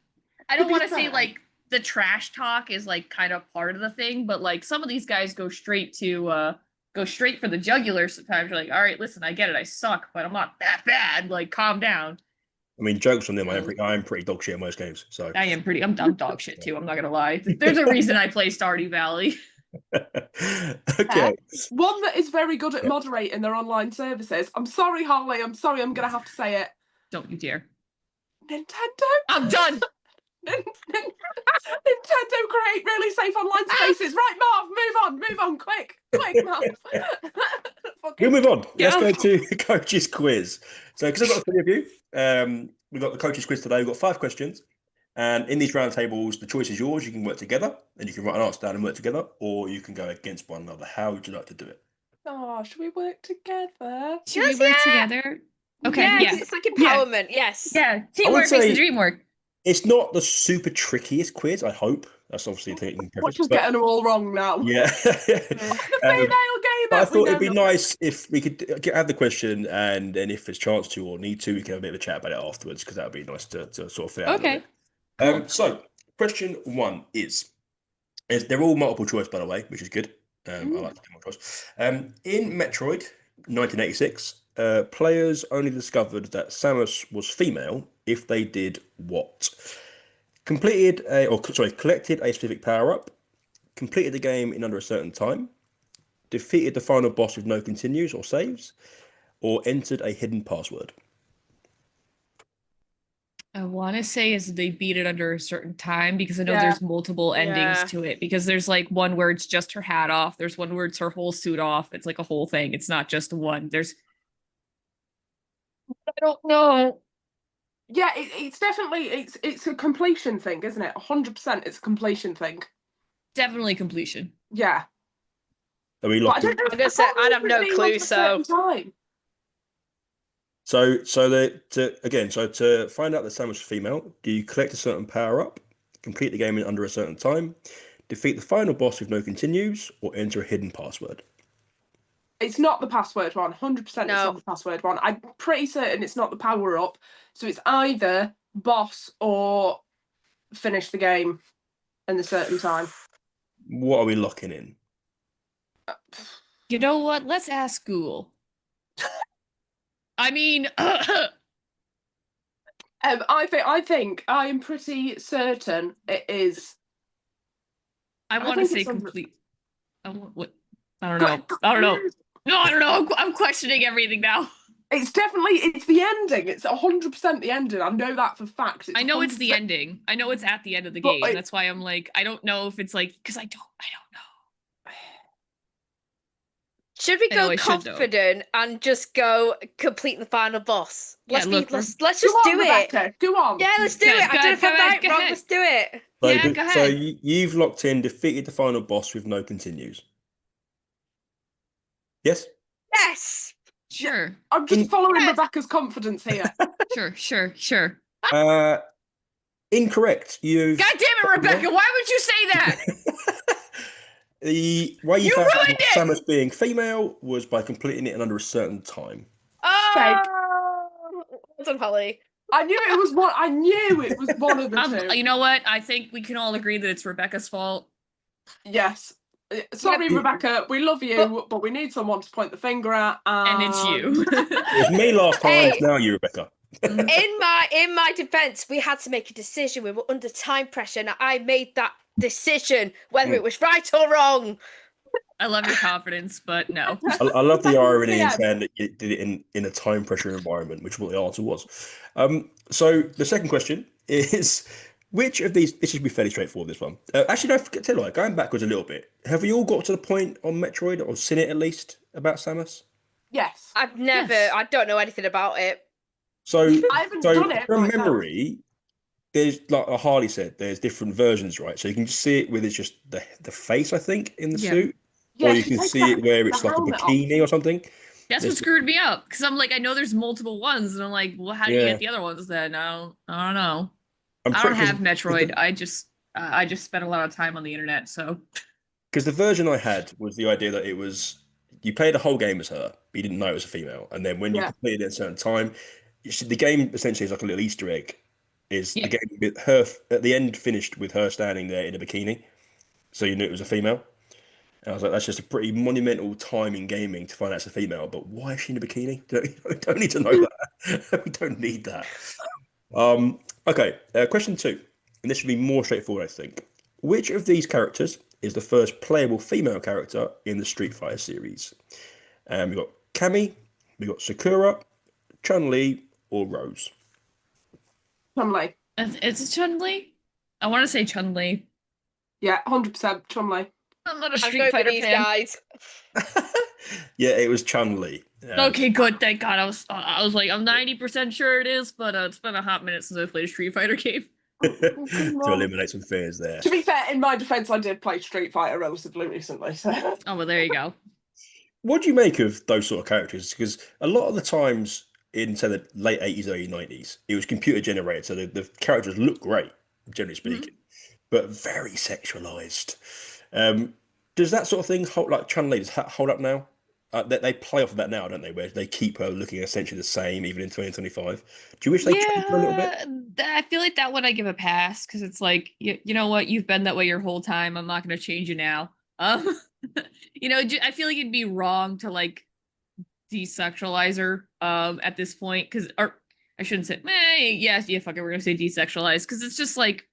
I don't want to say like the trash talk is like kind of part of the thing, but like some of these guys go straight for the jugular sometimes. You're like, all right, listen, I get it. I suck, but I'm not that bad. Like, calm down. I mean, jokes on them. I am pretty dog shit in most games. So I'm dog shit too. I'm not going to lie. There's a reason I play Stardew Valley. Okay. One that is very good at moderating their online services. I'm sorry, Harley. I'm sorry. I'm going to have to say it. Don't you dare. Nintendo. I'm done. Nintendo create really safe online spaces. Right, Marv, move on, quick, Marv. We'll move on. Let's go to the coach's quiz. So, because I've got three of you, we've got the coach's quiz today. We've got 5 questions. And in these roundtables, the choice is yours. You can work together and you can write an answer down and work together, or you can go against one another. How would you like to do it? Oh, should we work together? Should we work together? Okay, yeah. It's like empowerment, yes. Yeah, teamwork makes the dream work. It's not the super trickiest quiz, I hope. That's obviously taking preference. We're just getting them all wrong now. Yeah. The female gamer. I thought it'd be nice if we could add the question, and then if there's a chance to or need to, we can have a bit of a chat about it afterwards, because that would be nice to sort of fit out. Okay. Cool. So, question 1 is they're all multiple choice, by the way, which is good. I like to do more choice. In Metroid 1986, players only discovered that Samus was female if they did what? Collected a specific power-up, completed the game in under a certain time, defeated the final boss with no continues or saves, or entered a hidden password. I want to say is they beat it under a certain time, because I know there's multiple endings to it, because there's like one where it's just her hat off. There's one where it's her whole suit off. It's like a whole thing. It's not just one. I don't know. Yeah, it's definitely, it's a completion thing, isn't it? 100% it's a completion thing. Definitely completion. Yeah. Are we locked in? I'm going to say, I have no clue, so... So to find out that Samus is female, do you collect a certain power-up, complete the game in under a certain time, defeat the final boss with no continues, or enter a hidden password? It's not the password one. 100% it's not the password one. I'm pretty certain it's not the power-up. So it's either boss or finish the game in a certain time. What are we locking in? You know what? Let's ask Google. I mean, I think I am pretty certain it is. I want to say complete. I don't know. No, I don't know. I'm questioning everything now. It's the ending. It's 100% the ending. I know that for fact. I know it's the ending. I know it's at the end of the game. That's why I'm like, I don't know if it's like, because I don't know. Should we go confident and just go complete the final boss? Let's just do it. Go on. Yeah, let's do it. I don't know if I'm right, wrong. Let's do it. Go ahead. So you've locked in, defeated the final boss with no continues. Yes? Yes. Sure. I'm just following Rebecca's confidence here. Sure. Incorrect. God damn it, Rebecca! Why would you say that? The way you found out Samus being female was by completing it in under a certain time. Oh, well done, Holly. I knew it was one of the two. You know what? I think we can all agree that it's Rebecca's fault. Yes. Sorry, Rebecca. We love you, but we need someone to point the finger at. And it's you. It was me last time. It's now you, Rebecca. In my defense, we had to make a decision. We were under time pressure, and I made that decision, whether it was right or wrong. I love your confidence, but no. I love the irony in Yeah. saying that you did it in a time pressure environment, which is what the answer was. So the second question is, which of these? This should be fairly straightforward. This one, actually, no. Tell you what, going backwards a little bit. Have you all got to the point on Metroid or seen it at least about Samus? Yes. I've never. Yes. I don't know anything about it. So, I haven't done it from myself. memory, there's like Harley said, there's different versions, right? So you can just see it with it's just the face, I think, in the Yeah. suit, Yeah, or you she can takes see it where the it's like a helmet off. bikini or something. That's what screwed me up because I'm like, I know there's multiple ones, and I'm like, well, how do you Yeah. get the other ones then? I don't know. I'm I don't pretty have Metroid. I just spent a lot of time on the internet, so because the version I had was the idea that it was you played the whole game as her, but you didn't know it was a female, and then when you Yeah. completed it at a certain time, the game essentially is like a little Easter egg. Is Yeah. the game with her at the end finished with her standing there in a bikini, so you knew it was a female. And I was like, that's just a pretty monumental time in gaming to find out it's a female. But why is she in a bikini? We don't need to know that. We don't need that. Okay, question 2. And this should be more straightforward, I think. Which of these characters is the first playable female character in the Street Fighter series? We've got Cammy, we've got Sakura, Chun-Li, or Rose. Chun-Li. it's Chun-Li. I want to say Chun-Li. Yeah, 100% Chun-Li. I'm not a I'm Street going with Fighter these fan. guys. Yeah, it was Chun-Li. Okay, good. Thank God. I was like, I'm 90% sure it is, but it's been a hot minute since I played a Street Fighter game. Come To on. eliminate some fears there. To be fair, in my defense, I did play Street Fighter relatively recently. So. Oh, well, there you go. What do you make of those sort of characters? Because a lot of the times in, say, the late 80s, early 90s, it was computer generated, so the characters look great, generally speaking, but very sexualized. Does that sort of thing hold, like Chun-Li, does that hold up now? They play off of that now, don't they? Where they keep her looking essentially the same, even in 2025. Do you wish they changed her a little bit? I feel like that one I give a pass because it's like, you know what? You've been that way your whole time. I'm not going to change you now. I feel like it'd be wrong to like desexualize her at this point because, or I shouldn't say, yeah, fuck it, we're gonna say desexualize because it's just like,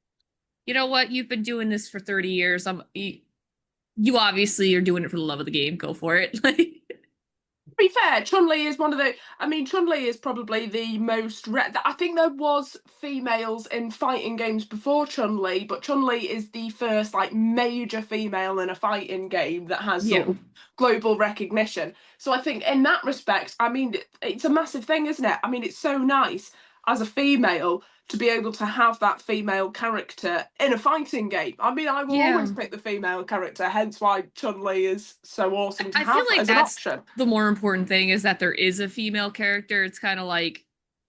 you know what? You've been doing this for 30 years. You obviously are doing it for the love of the game. Go for it. To be fair, Chun-Li is one of the. I mean, Chun-Li is probably the most. I think there was females in fighting games before Chun-Li, but Chun-Li is the first like major female in a fighting game that has sort of global recognition. So I think in that respect, I mean, it's a massive thing, isn't it? I mean, it's so nice as a female to be able to have that female character in a fighting game. I mean, I will always pick the female character, hence why Chun-Li is so awesome to have feel like as that's an option. The more important thing is that there is a female character. It's kind of like,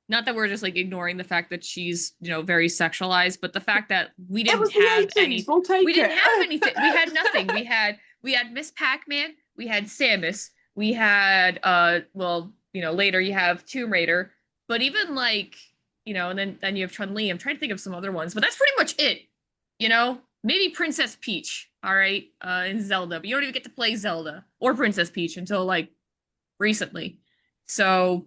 not that we're just like ignoring the fact that she's, very sexualized, but the fact that we didn't have any. We'll take we didn't it. have anything. We had nothing. We had Miss Pac-Man. We had Samus. We had later you have Tomb Raider. But even like, and then you have Chun-Li. I'm trying to think of some other ones, but that's pretty much it. Maybe Princess Peach, all right, in Zelda. But you don't even get to play Zelda or Princess Peach until like recently. So,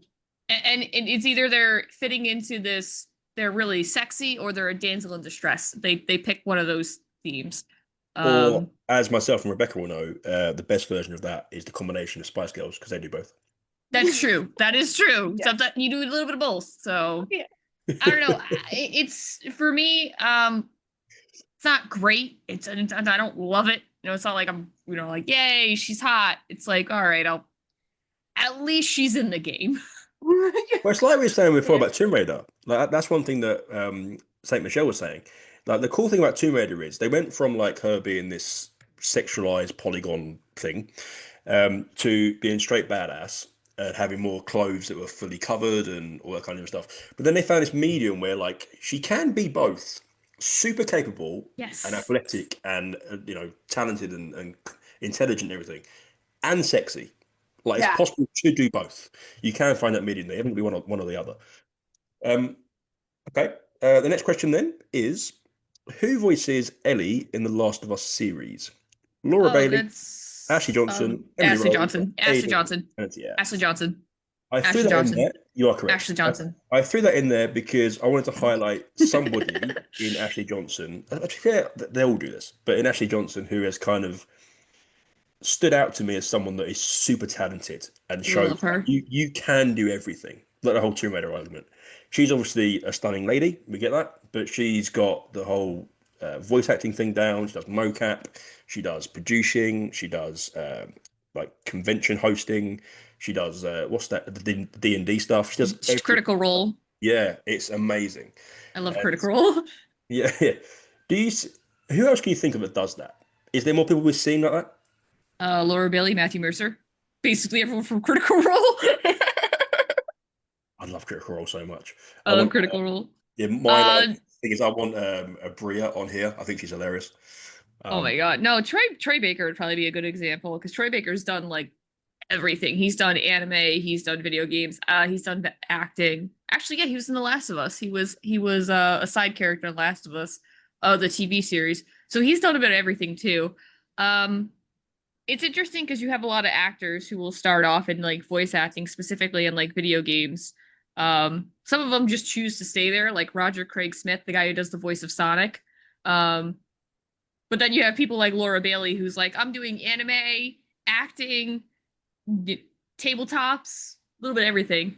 and it's either they're fitting into this, they're really sexy, or they're a damsel in distress. They pick one of those themes. Or, as myself and Rebecca will know, the best version of that is the combination of Spice Girls because they do both. That's true. That is true. Yeah. Sometimes you do a little bit of both. So Yeah. I don't know. It's for me. It's not great. I don't love it. It's not like I'm, like, yay, she's hot. It's like, all right, at least she's in the game. Well, it's like we were saying before about Tomb Raider. Like that's one thing that Saint Michelle was saying. Like the cool thing about Tomb Raider is they went from like her being this sexualized polygon thing to being straight badass and having more clothes that were fully covered and all that kind of stuff. But then they found this medium where like she can be both super capable Yes. and athletic and talented and intelligent and everything, and sexy. Like it's possible to do both. You can find that medium there. It haven't be one or the other. Okay. The next question then is, who voices Ellie in the Last of Us series? Laura Bailey, That's Ashley Johnson, Ashley Emily Rose, Johnson. Ada, Ashley Johnson. and yeah. Ashley Johnson. I threw Ashley that in Johnson. there. You are correct. Ashley Johnson. I threw that in there because I wanted to highlight somebody in Ashley Johnson. To be fair, they all do this, but in Ashley Johnson, who has kind of stood out to me as someone that is super talented and Love shows that her. you can do everything. Like the whole Tomb Raider argument. She's obviously a stunning lady, we get that, but she's got the whole voice acting thing down. She does mocap, she does producing, she does like convention hosting, she does what's that, the D&D stuff. She does everything. Critical Role. Yeah, it's amazing. I love And Critical Role. yeah, yeah. Do you? Who else can you think of that does that? Is there more people we've seen like that? Laura Bailey, Matthew Mercer. Basically everyone from Critical Role. I love Critical Role so much. I I love want Critical Role. yeah, my Uh, thing is I want a Bria on here. I think she's hilarious. oh Um, my god. No, Troy Baker would probably be a good example because Troy Baker's done like everything. He's done anime, he's done video games, he's done acting. Actually, yeah, he was in The Last of Us. He was a side character in Last of Us, the TV series. So he's done a bit of everything too. Um, it's interesting because you have a lot of actors who will start off in like voice acting, specifically in like video games. Some of them just choose to stay there, like Roger Craig Smith, the guy who does the voice of Sonic. Um, but then you have people like Laura Bailey, who's like, I'm doing anime, acting, tabletops, a little bit of everything.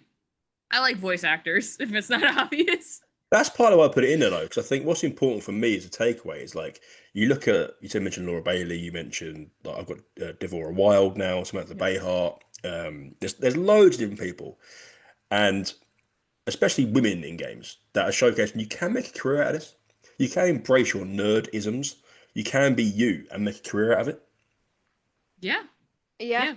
I like voice actors, if it's not obvious. that's part of why I put it in there though, because I think what's important for me as a takeaway is like you look at mentioned Laura Bailey, you mentioned like I've got Devora Wild now, Samantha Bayhart. There's loads of different people, and especially women in games that are showcasing you can make a career out of this. You can embrace your nerd isms. You can be you and make a career out of it. Yeah. Yeah.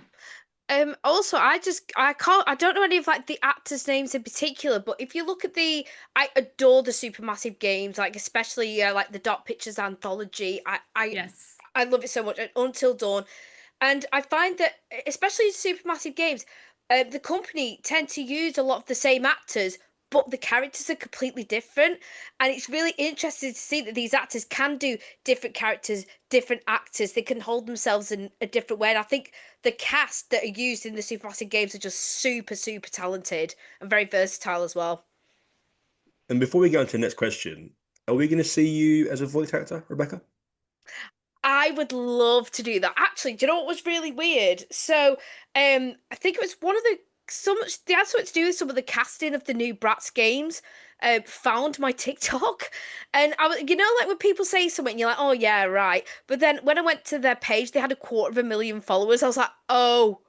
Yeah. Also, I don't know any of like the actors' names in particular, but if you look at I adore the Supermassive games, like especially like the Dot Pictures anthology. Yes. I love it so much. And Until Dawn, and I find that especially in Supermassive games, the company tend to use a lot of the same actors, but the characters are completely different, and it's really interesting to see that these actors can do different characters, different actors. They can hold themselves in a different way, and I think the cast that are used in the Supermassive games are just super, super talented and very versatile as well. And before we go on to the next question, are we going to see you as a voice actor, Rebecca? I would love to do that. Actually, do you know what was really weird? So, I think it was one of the they had something to do with some of the casting of the new Bratz games. Found my TikTok, and I was, like when people say something, you're like, oh yeah, right. But then when I went to their page, they had 250,000 followers. I was like, oh,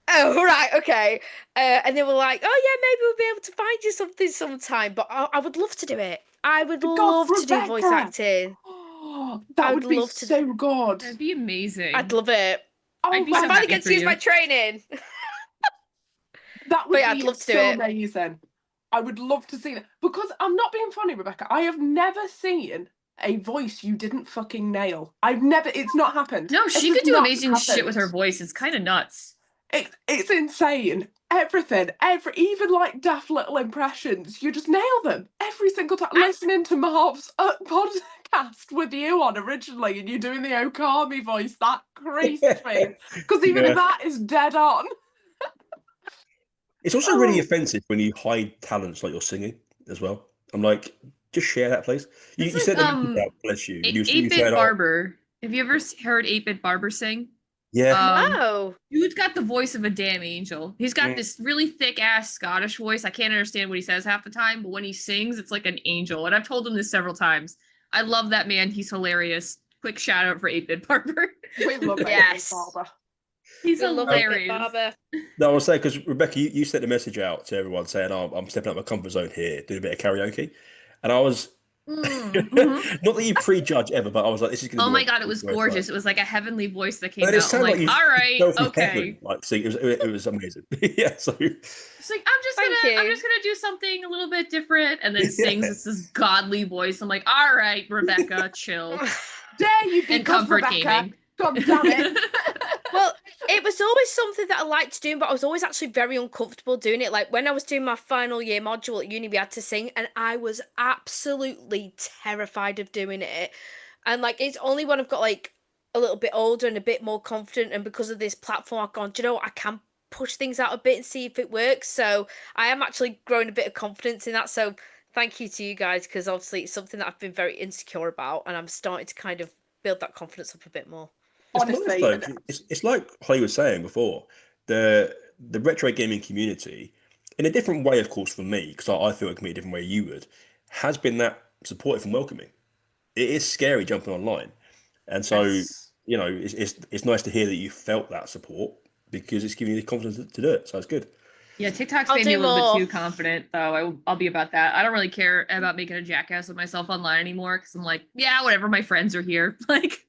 right, okay. And they were like, oh yeah, maybe we'll be able to find you something sometime. But I would love to do it. I would God, love to do voice Rebecca! acting. Oh, I that would would be love to. so good. That'd be amazing. I'd love it. Oh I'd be my I so finally happy get for to use you. my training. That But would yeah, I'd be love to do so it. amazing. I would love to see that. Because I'm not being funny, Rebecca. I have never seen a voice you didn't fucking nail. It's not happened. No, It she has could do not amazing shit with her happened. voice. It's kind of nuts. It's insane. Everything, even like daft little impressions, you just nail them every single time. Listening to Marv's podcast with you on originally, and you doing the Okami voice, that creased me because even Yeah. that is dead on. It's also really offensive when you hide talents like you're singing as well. I'm like, just share that, please. You, It's you like sent the message out, bless you. And you 8-Bit said, oh, Barber. Have you ever heard 8-Bit Barber sing? yeah. No. Dude's got the voice of a damn angel. He's got Mm. this really thick ass Scottish voice. I can't understand what he says half the time, but when he sings, it's like an angel. And I've told him this several times. I love that man. He's hilarious. Quick shout out for 8-Bit Barber. We love it. Yes. Barbara. He's We love it, hilarious. Barber. No, I was saying, because Rebecca, you sent a message out to everyone saying, oh, I'm stepping out my comfort zone here, doing a bit of karaoke. And I was, Mm-hmm. not that you prejudge ever, but I was like, this is going to Oh be my god, it was gorgeous. It was like a heavenly voice that came out. I'm sounded like, you all right, fell from okay. heaven. Like, see, it was amazing. Yeah, so It's like I'm Thank just gonna do something a little bit different, and then Yeah. sings this godly voice. I'm like, all right, Rebecca, chill. Dare you be And good, comfort Rebecca? gaming. God damn it. Well, it was always something that I liked doing, but I was always actually very uncomfortable doing it. Like when I was doing my final year module at uni, we had to sing, and I was absolutely terrified of doing it. And like it's only when I've got like a little bit older and a bit more confident, and because of this platform, I've gone, do you know what? I can push things out a bit and see if it works. So I am actually growing a bit of confidence in that. So thank you to you guys, because obviously it's something that I've been very insecure about, and I'm starting to kind of build that confidence up a bit more. It's nice Honestly, though. 'Cause it's like Holly was saying before, the retro gaming community, in a different way, of course, for me, because I feel like me a different way you would, has been that supportive and welcoming. It is scary jumping online, and so yes. it's nice to hear that you felt that support because it's giving you the confidence to do it. So it's good. Yeah, TikTok's I'll made me do a little bit more. too confident, though. I'll be about that. I don't really care about making a jackass of myself online anymore because I'm like, yeah, whatever. My friends are here. Like,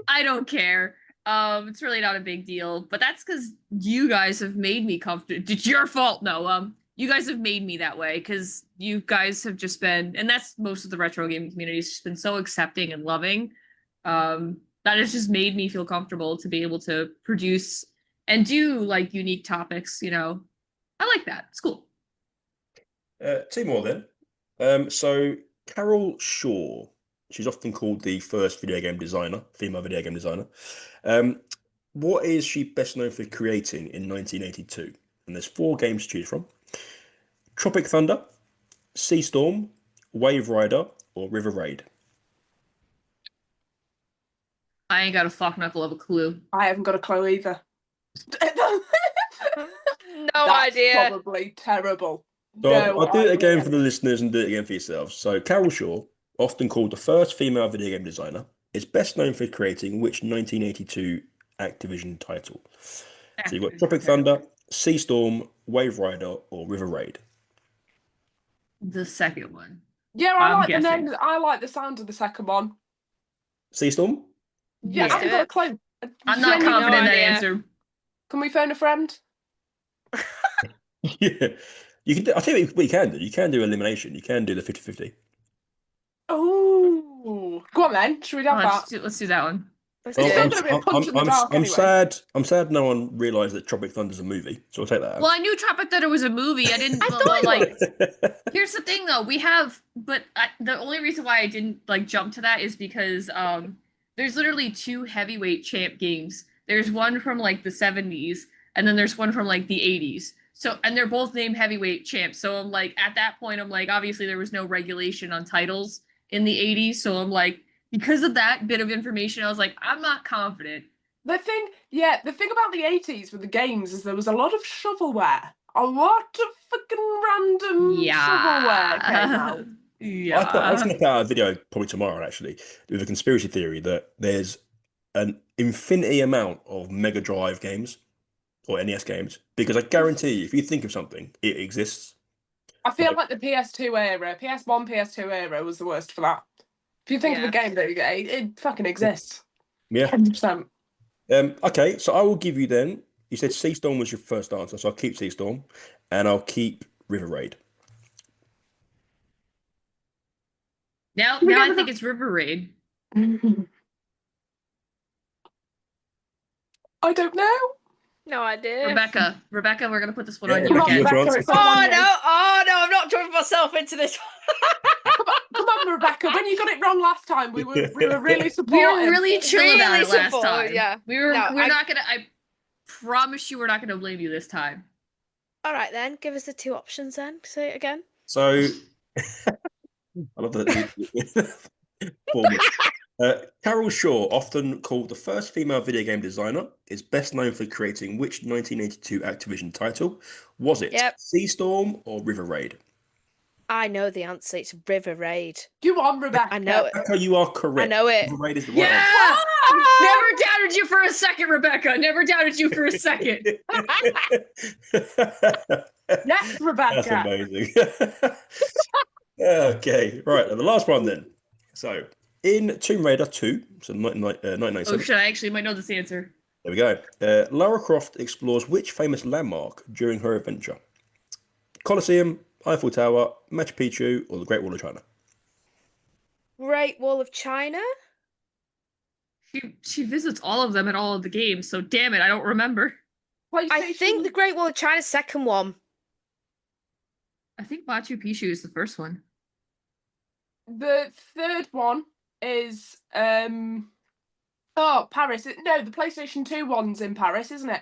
I don't care. It's really not a big deal. But that's because you guys have made me comfortable. It's your fault. No, you guys have made me that way because you guys have just been, and that's most of the retro gaming community has just been so accepting and loving. That has just made me feel comfortable to be able to produce and do like unique topics, I like that. It's cool. Two more then. So Carol Shaw, she's often called the first video game designer, female video game designer. What is she best known for creating in 1982? And there's 4 games to choose from: Tropic Thunder, Sea Storm, Wave Rider, or River Raid. I ain't got a fuck knuckle of a clue. I haven't got a clue either. No That's idea. probably terrible. So No I'll do it again idea. for the listeners and do it again for yourselves. So Carol Shaw, often called the first female video game designer, is best known for creating which 1982 Activision title? So you've got Tropic Thunder, Sea Storm, Wave Rider, or River Raid. The second one. Yeah, I I'm like guessing. the name. I like the sound of the second one. Sea Storm? Yeah, Yeah. I haven't got a clue. I'm not Genuinely. confident in that idea. answer. Can we phone a friend? Yeah. You can do, I think what you can do. You can do elimination. You can do the 50-50. Oh, go on then. Should we have that? Let's do that one. Let's Well, do still it. gonna be a punch in the dark I'm anyway. sad. I'm sad no one realised that Tropic Thunder's a movie. So I'll take that out. Well, I knew Tropic Thunder was a movie. I didn't I thought it like. Here's the thing, though. The only reason why I didn't like jump to that is because there's literally 2 heavyweight champ games. There's one from like the 70s, and then there's one from like the 80s. So, and they're both named heavyweight champs. So I'm like, at that point, I'm like, obviously there was no regulation on titles in the 80s. So I'm like, because of that bit of information, I was like, I'm not confident. The thing about the 80s with the games is there was a lot of shovelware. A lot of fucking random shovelware came out. Yeah. I was going to put out a video probably tomorrow, actually, with a conspiracy theory that there's an infinity amount of Mega Drive games or NES games, because I guarantee you, if you think of something, it exists. I feel like the PS2 era, PS1, PS2 era was the worst for that. If you think of a game that it fucking exists. Yeah. 100%. Okay, so I will give you then. You said Sea Storm was your first answer, so I'll keep Sea Storm, and I'll keep River Raid. Now I think it's River Raid. I don't know. No idea. Rebecca, we're gonna put this one Yeah, on you Rebecca, again. your chance. Oh no, I'm not throwing myself into this one. Come on, Rebecca. When you got it wrong last time, we were really supportive. We were really chill about it last supportive, time. yeah. We're No, not gonna. I promise you, we're not gonna blame you this time. All right then, give us the 2 options then. Say it again. So, I love the format. Carol Shaw, often called the first female video game designer, is best known for creating which 1982 Activision title? Was it Sea Storm or River Raid? I know the answer. It's River Raid. You on, Rebecca? I know it. Rebecca, you are correct. I know it. River Raid is the right Yeah! answer. Never doubted you for a second, Rebecca. Never doubted you for a second. Yes, Rebecca. That's amazing. Okay, right. And the last one then. So, in Tomb Raider 2, so 1997. Oh shit! I actually might know this answer. There we go. Lara Croft explores which famous landmark during her adventure? Colosseum, Eiffel Tower, Machu Picchu, or the Great Wall of China? Great Wall of China? She visits all of them in all of the games, so damn it, I don't remember. I think the Great Wall of China's second one. I think Machu Picchu is the first one. The third one is Paris. No, the PlayStation 2 one's in Paris, isn't it?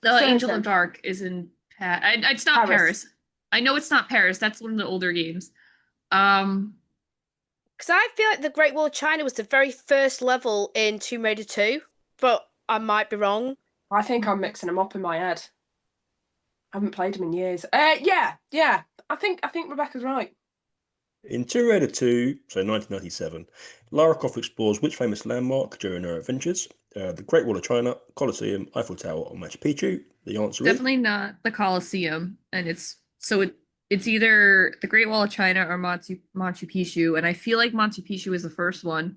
Angel Certain. of Dark is in it's not Paris. I know it's not Paris. That's one of the older games. Because I feel like the Great Wall of China was the very first level in Tomb Raider 2, but I might be wrong. I think I'm mixing them up in my head. I haven't played them in years. Yeah. I think Rebecca's right. In Tomb Raider 2, so 1997, Lara Croft explores which famous landmark during her adventures? The Great Wall of China, Colosseum, Eiffel Tower, or Machu Picchu? The answer definitely not the Colosseum, and it's either the Great Wall of China or Machu Picchu, and I feel like Machu Picchu is the first one.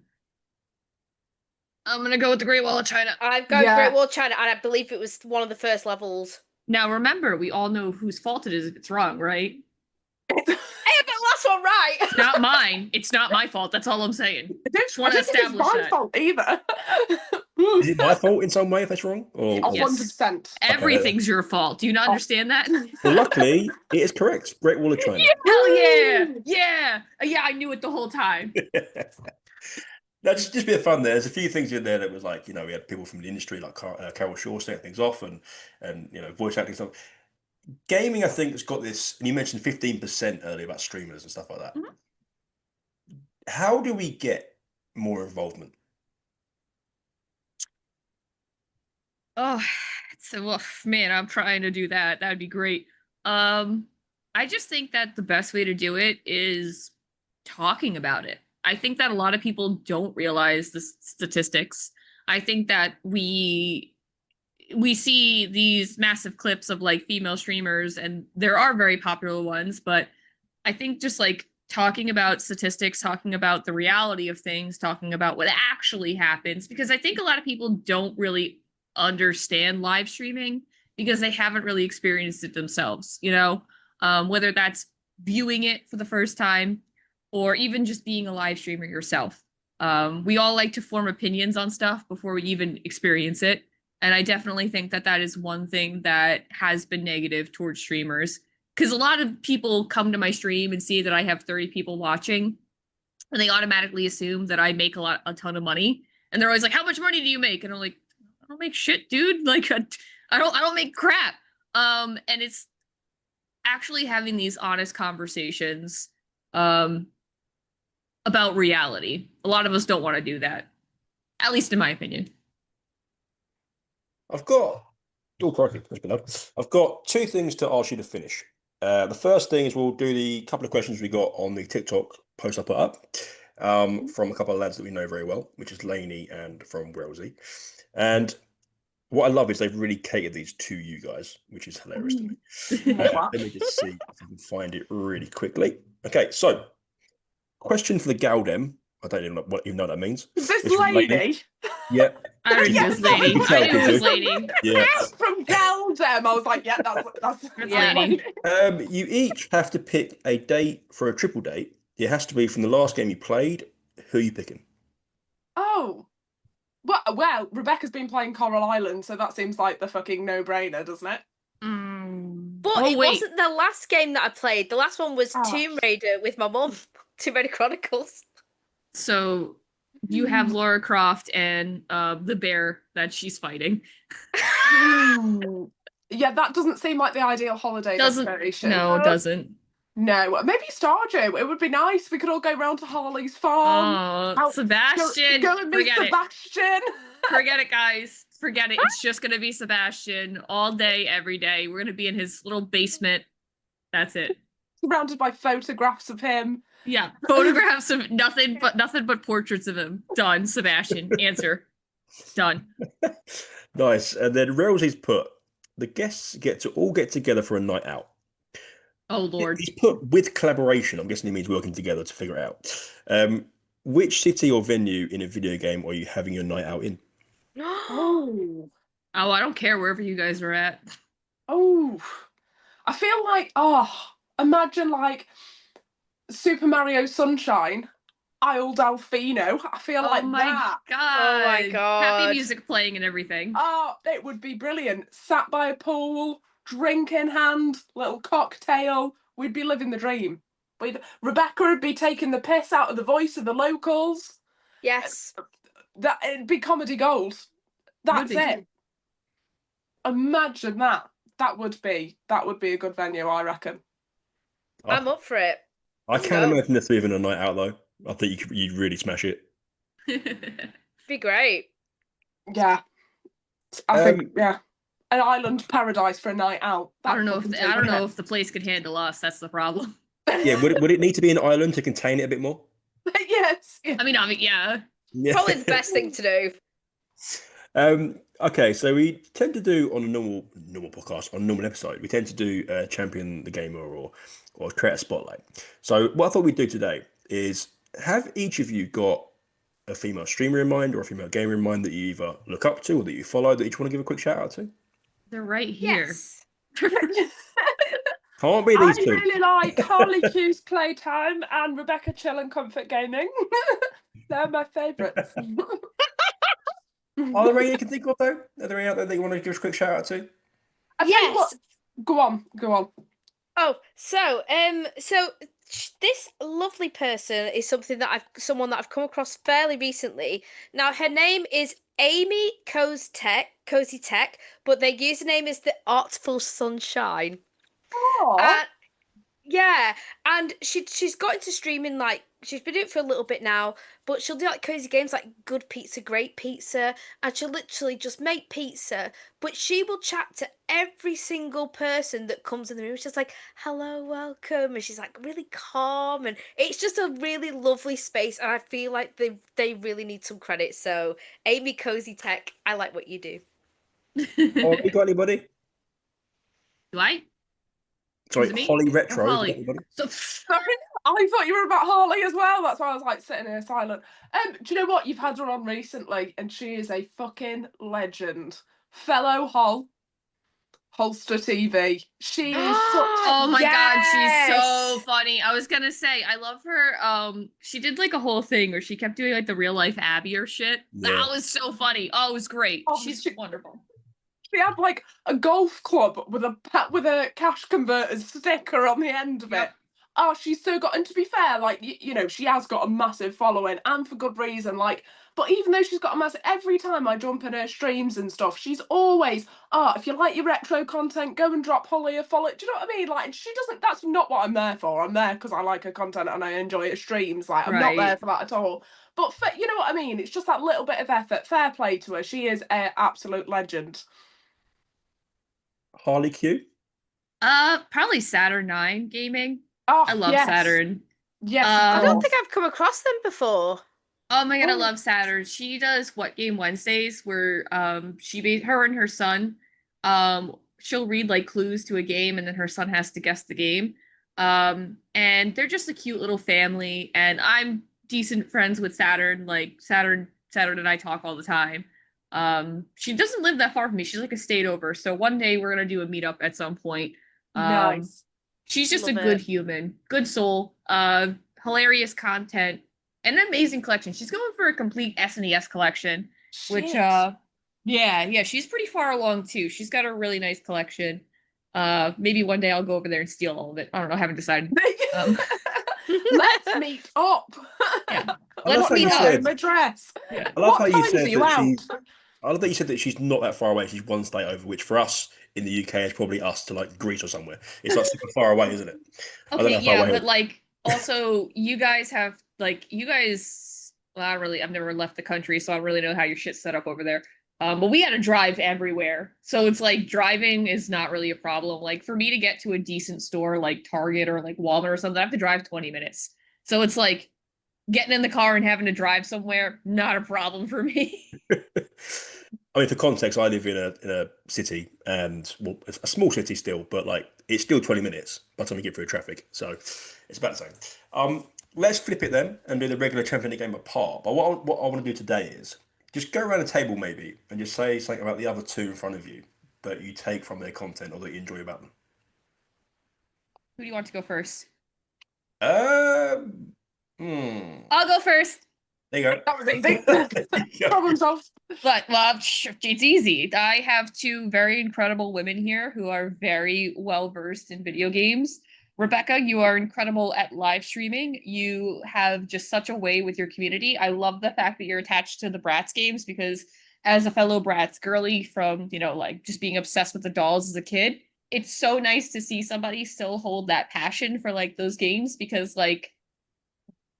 I'm gonna go with the Great Wall of China. I've got Great Wall of China, and I believe it was one of the first levels. Now remember, we all know whose fault it is if it's wrong, right? Hey, but last one right. It's not mine. It's not my fault. That's all I'm saying. I don't think it's my fault either. Is it my fault in some way if that's wrong? Or 100%. Everything's your fault. Do you not understand that? Well, luckily, it is correct. Great Wall of China. Hell yeah! Yeah! Yeah, I knew it the whole time. No, just a bit of fun there. There's a few things in there that was like, we had people from the industry like Carol Shaw setting things off and voice acting stuff. Gaming, I think, has got this, and you mentioned 15% earlier about streamers and stuff like that. Mm-hmm. How do we get more involvement? Oh, so man, I'm trying to do that. That'd be great. I just think that the best way to do it is talking about it. I think that a lot of people don't realize the statistics. I think that we see these massive clips of like female streamers, and there are very popular ones, but I think just like talking about statistics, talking about the reality of things, talking about what actually happens, because I think a lot of people don't really understand live streaming because they haven't really experienced it themselves, whether that's viewing it for the first time or even just being a live streamer yourself. We all like to form opinions on stuff before we even experience it. And I definitely think that that is one thing that has been negative towards streamers, because a lot of people come to my stream and see that I have 30 people watching, and they automatically assume that I make a ton of money. And they're always like, "How much money do you make?" And I'm like, "I don't make shit, dude. Like, I don't make crap." And it's actually having these honest conversations about reality. A lot of us don't want to do that, at least in my opinion. I've got two things to ask you to finish. The first thing is we'll do the couple of questions we got on the TikTok post I put up from a couple of lads that we know very well, which is Laney and from Wellesley. And what I love is they've really catered these to you guys, which is hilarious to me. Let me just see if I can find it really quickly. Okay, so question for the Galdem. I don't even know what that means. Is this lady? Yeah. I already knew it was lady. I knew it was lady. Yeah. From Galdem. I was like, yeah, that's lady. You each have to pick a date for a triple date. It has to be from the last game you played. Who are you picking? Oh. Well, Rebecca's been playing Coral Island, so that seems like the fucking no-brainer, doesn't it? But it wasn't the last game that I played. The last one was Tomb Raider with my mum. Tomb Raider Chronicles. So you have Lara Croft and the bear that she's fighting. Yeah, that doesn't seem like the ideal holiday destination. No, it doesn't. No, maybe Stardew. It would be nice. We could all go round to Harley's farm. Oh, Sebastian. Go and meet Sebastian. Forget it, guys. Forget it. It's just going to be Sebastian all day, every day. We're going to be in his little basement. That's it. Surrounded by photographs of him. Yeah, photographs of nothing but portraits of him. Done. Sebastian. Answer. Done. Nice. And then Rosie's put, the guests all get together for a night out. Oh, Lord. He's put with collaboration. I'm guessing he means working together to figure it out. Which city or venue in a video game are you having your night out in? Oh, I don't care wherever you guys are at. Oh, I feel like, imagine like Super Mario Sunshine, Isle Delfino. I feel like that. Oh my god. Happy music playing and everything. Oh, it would be brilliant. Sat by a pool, drink in hand, little cocktail. We'd be living the dream. Rebecca would be taking the piss out of the voice of the locals. Yes. It'd be comedy gold. That's it. Imagine that. That would be a good venue, I reckon. I'm up for it. I Let's can't go. imagine the three of them a night out though. I think you'd really smash it. Be great. Yeah. I think an island paradise for a night out. I don't know if the place could handle us. That's the problem. Yeah, would it need to be an island to contain it a bit more? Yes. I mean, yeah. Yeah. Probably the best thing to do. Okay, so we tend to do on a normal podcast, on a normal episode, we tend to do champion the gamer or create a spotlight. So what I thought we'd do today is have each of you got a female streamer in mind or a female gamer in mind that you either look up to or that you follow that you want to give a quick shout out to? They're right here. Yes. Can't be these I two. really like Harley Q's Playtime and RebeccaChillandComfort Gaming. They're my favourites. Are there any you can think of though? Are there any out there that you want to give a quick shout out to? Yes. Go on. Oh, so this lovely person is someone that I've come across fairly recently. Now her name is Amy Cozy Tech, but their username is the Artful Sunshine. Aww. Yeah, and she's got into streaming, like she's been doing it for a little bit now, but she'll do like crazy games like Good Pizza, Great Pizza, and she'll literally just make pizza, but she will chat to every single person that comes in the room. She's like, hello, welcome, and she's like really calm, and it's just a really lovely space, and I feel like they really need some credit. So Amy Cozy Tech, I like what you do. Oh, you got anybody? Do I? Sorry, Holly Retro. Holly. So, sorry, I thought you were about Harley as well. That's why I was like sitting here silent. Do you know what? You've had her on recently, and she is a fucking legend. Fellow Holster TV. She is such. Oh my god, she's so funny. I was gonna say, I love her. She did like a whole thing where she kept doing like the real life Abby or shit. Yeah. That was so funny. Oh, it was great. Oh, She's wonderful. She had like a golf club with a cash converter's sticker on the end of it. Oh, she's so got, and to be fair, like you know, she has got a massive following, and for good reason. Like, but even though she's got a massive, every time I jump in her streams and stuff, she's always, if you like your retro content, go and drop Holly a follow. Do you know what I mean? Like, she doesn't. That's not what I'm there for. I'm there because I like her content and I enjoy her streams. Like, I'm not there for that at all. But you know what I mean? It's just that little bit of effort. Fair play to her. She is an absolute legend. Harley Q? Probably Saturn 9 gaming. Oh, I love yes. Saturn. Yes. I don't think I've come across them before. Oh my god, I love Saturn. She does What Game Wednesdays where her and her son, she'll read like clues to a game and then her son has to guess the game. And they're just a cute little family, and I'm decent friends with Saturn. Like Saturn and I talk all the time. She doesn't live that far from me. She's like a state over. So one day we're gonna do a meetup at some point. Nice. She's just Love a good it. human, good soul, hilarious content, and an amazing collection. She's going for a complete SNES collection, which yeah, she's pretty far along too. She's got a really nice collection. Maybe one day I'll go over there and steal all of it. I don't know, haven't decided. Let's meet up. Yeah. Let's meet up in my dress. Yeah. I love how you said that I love that you said that she's not that far away. She's one state over, which for us in the UK is probably us to like Greece or somewhere. It's like super far away, isn't it? Okay, yeah, but like also you guys, well, I've never left the country, so I don't really know how your shit's set up over there. But we had to drive everywhere. So it's like driving is not really a problem. Like for me to get to a decent store like Target or like Walmart or something, I have to drive 20 minutes. So it's like getting in the car and having to drive somewhere, not a problem for me. I mean, for context, I live in a city, and well, it's a small city still, but like it's still 20 minutes by the time you get through traffic. So it's about the same. Let's flip it then and do the regular champion game apart. But what I want to do today is just go around the table maybe and just say something about the other two in front of you that you take from their content or that you enjoy about them. Who do you want to go first? I'll go first. There you go. That was easy. Problem solved. But well, it's easy. I have two very incredible women here who are very well versed in video games. Rebecca, you are incredible at live streaming. You have just such a way with your community. I love the fact that you're attached to the Bratz games because as a fellow Bratz girly from, like just being obsessed with the dolls as a kid, it's so nice to see somebody still hold that passion for like those games because like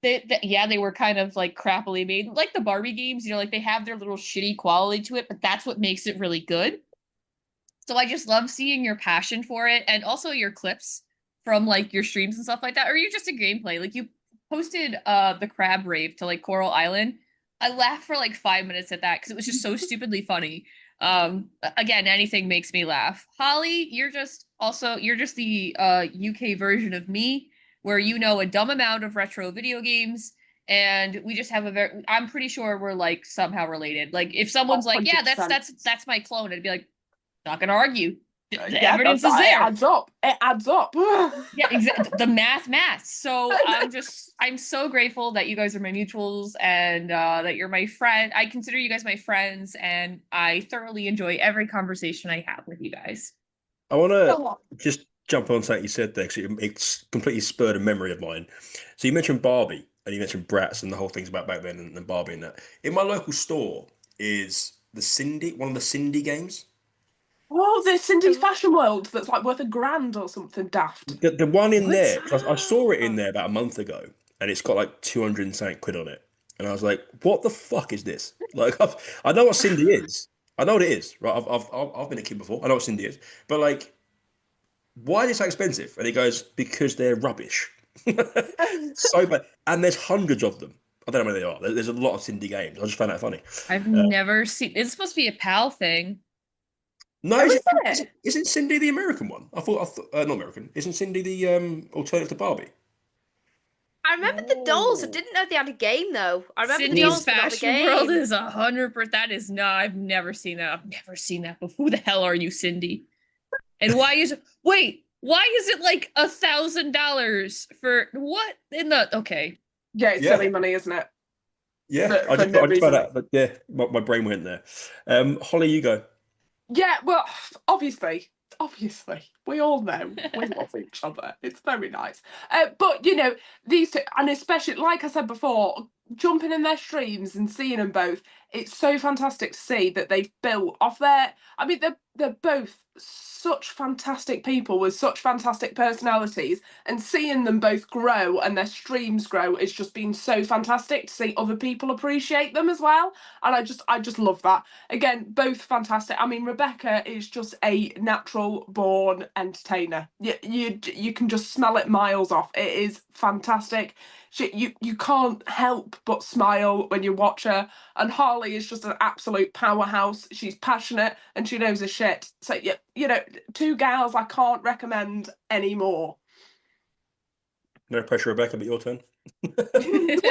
they were kind of like crappily made, like the Barbie games, like they have their little shitty quality to it, but that's what makes it really good. So I just love seeing your passion for it and also your clips from like your streams and stuff like that, or you just a gameplay. Like you posted the crab rave to like Coral Island. I laughed for like 5 minutes at that because it was just so stupidly funny. Again, anything makes me laugh. Holly, you're just the UK version of me, where you know a dumb amount of retro video games, and we just have I'm pretty sure we're like somehow related. Like if someone's like, yeah, 100%. that's my clone, I'd be like, not gonna argue. The Yeah, evidence is there. It adds up. It adds up. Yeah, exactly. The math. So I'm so grateful that you guys are my mutuals and that you're my friend. I consider you guys my friends, and I thoroughly enjoy every conversation I have with you guys. I want to just jump on something you said there because it's completely spurred a memory of mine. So you mentioned Barbie and you mentioned Bratz and the whole things about back then and Barbie and that. In my local store is one of the Cindy games. Oh, there's Cindy's Fashion World that's like worth $1,000 or something daft. The one in What? there, 'cause I saw it in there about a month ago, and it's got like 200 and something quid on it, and I was like, "What the fuck is this?" Like, I know what Cindy is. I know what it is, right? I've been a kid before. I know what Cindy is, but like, why is it so expensive? And he goes, "Because they're rubbish." So bad, and there's hundreds of them. I don't know where they are. There's a lot of Cindy games. I just found that funny. I've never seen. It's supposed to be a PAL thing. No, Oh, is it? isn't Cindy the American one? I thought not American. Isn't Cindy the alternative to Barbie? I remember the dolls. I didn't know they had a game though. I remember the Cindy's dolls, but not the Fashion game. World is 100%. That is not. I've never seen that. I've never seen that before. Who the hell are you, Cindy? And why is it? Wait, why is it like $1,000 for what in the? Okay. Yeah, it's silly money, isn't it? Yeah, I just found out, but yeah, my brain went there. Holly, you go. Yeah, well, obviously, we all know we love each other. It's very nice. But these two, and especially like I said before, jumping in their streams and seeing them both, it's so fantastic to see that they've built off their. I mean, they're both such fantastic people with such fantastic personalities, and seeing them both grow and their streams grow has just been so fantastic to see other people appreciate them as well. And I just love that. Again, both fantastic. I mean, Rebecca is just a natural born entertainer. You can just smell it miles off. It is fantastic. You can't help but smile when you watch her. And Harley is just an absolute powerhouse. She's passionate and she knows her shit. So two gals I can't recommend anymore. No pressure, Rebecca, but your turn. Like, I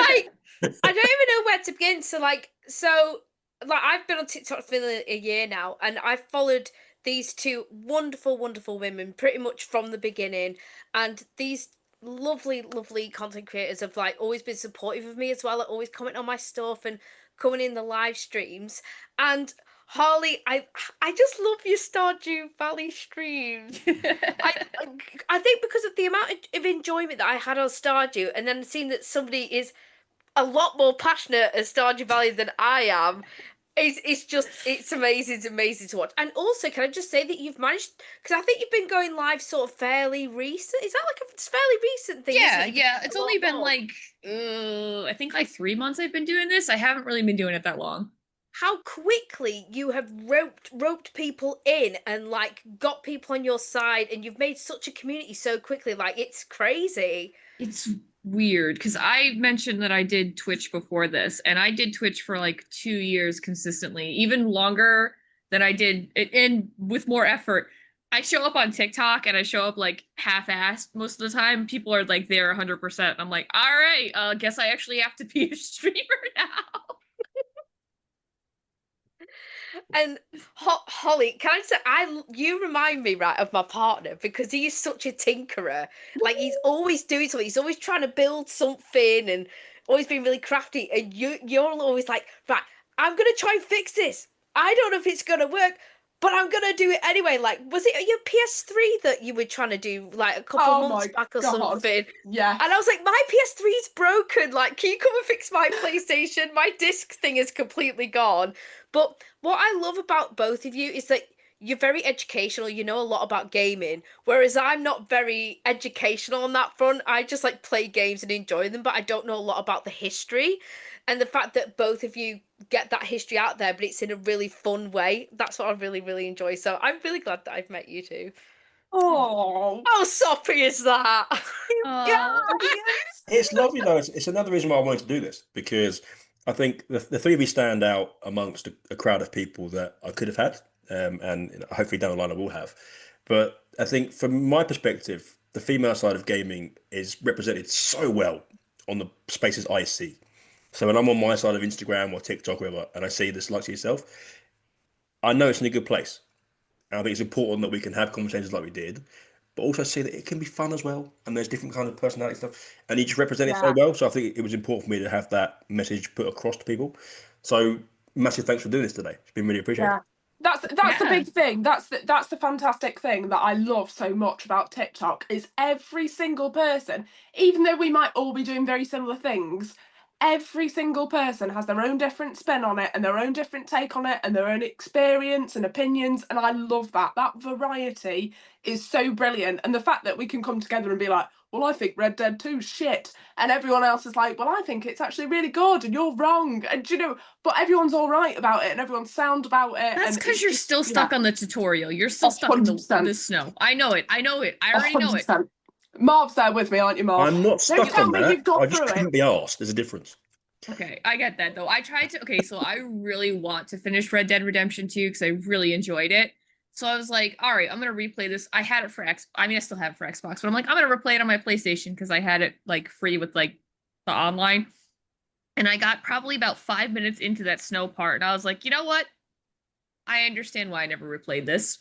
don't even know where to begin. So I've been on TikTok for a year now, and I've followed these two wonderful, wonderful women pretty much from the beginning, and these lovely, lovely content creators have like always been supportive of me as well, like always comment on my stuff and coming in the live streams. And Harley, I just love your Stardew Valley streams. I think because of the amount of enjoyment that I had on Stardew, and then seeing that somebody is a lot more passionate at Stardew Valley than I am, it's amazing. It's amazing to watch. And also, can I just say that you've managed, because I think you've been going live sort of fairly recent. Is that like a fairly recent thing? Yeah. It's only been like I think like 3 months I've been doing this. I haven't really been doing it that long. How quickly you have roped people in and like got people on your side, and you've made such a community so quickly. Like, it's crazy. It's weird because I mentioned that I did Twitch before this, and I did Twitch for like 2 years consistently, even longer than I did it, and with more effort. I show up on TikTok and I show up like half-assed most of the time. People are like there 100%. I'm like, all right, guess I actually have to be a streamer now. And Holly, can I say, you remind me, right, of my partner, because he is such a tinkerer. Like, he's always doing something. He's always trying to build something and always being really crafty. And you're always like, right, I'm gonna try and fix this. I don't know if it's gonna work, but I'm gonna do it anyway. Like, was it your PS3 that you were trying to do like a couple Oh months my back or God. something? Yeah. And I was like, my PS3 is broken. Like, can you come and fix my PlayStation? My disc thing is completely gone. But what I love about both of you is that you're very educational. You know a lot about gaming, whereas I'm not very educational on that front. I just like play games and enjoy them, but I don't know a lot about the history. And the fact that both of you get that history out there, but it's in a really fun way. That's what I really, really enjoy. So I'm really glad that I've met you two. Oh. How soppy is that? Oh, It's lovely though. It's another reason why I wanted to do this, because I think the three of you stand out amongst a crowd of people that I could have had, and hopefully down the line I will have. But I think from my perspective, the female side of gaming is represented so well on the spaces I see. So when I'm on my side of Instagram or TikTok or whatever, and I see this like to yourself, I know it's in a good place. And I think it's important that we can have conversations like we did, but also see that it can be fun as well. And there's different kind of personality stuff. And you just represent it so Yeah. well. So I think it was important for me to have that message put across to people. So massive thanks for doing this today. It's been really appreciated. Yeah. That's the Yeah. big thing. That's the fantastic thing that I love so much about TikTok is every single person, even though we might all be doing very similar things, every single person has their own different spin on it and their own different take on it and their own experience and opinions. And I love that. That variety is so brilliant. And the fact that we can come together and be like, well, I think Red Dead 2 shit. And everyone else is like, well, I think it's actually really good and you're wrong. And you know, but everyone's all right about it and everyone's sound about it. that's and because it's you're just, still stuck on the tutorial. You're still stuck in the 100%. snow. I know it. I know it. I already know it. 100%. Marv's there with me, aren't you, Marv? I'm not Don't stuck tell on me that. you've gone I just through couldn't it. be asked. There's a difference. Okay, I get that though. I tried to. Okay, so I really want to finish Red Dead Redemption 2 because I really enjoyed it. So I was like, all right, I'm gonna replay this. I had it for X. I mean, I still have it for Xbox, but I'm like, I'm gonna replay it on my PlayStation because I had it like free with like the online. And I got probably about 5 minutes into that snow part, and I was like, you know what? I understand why I never replayed this.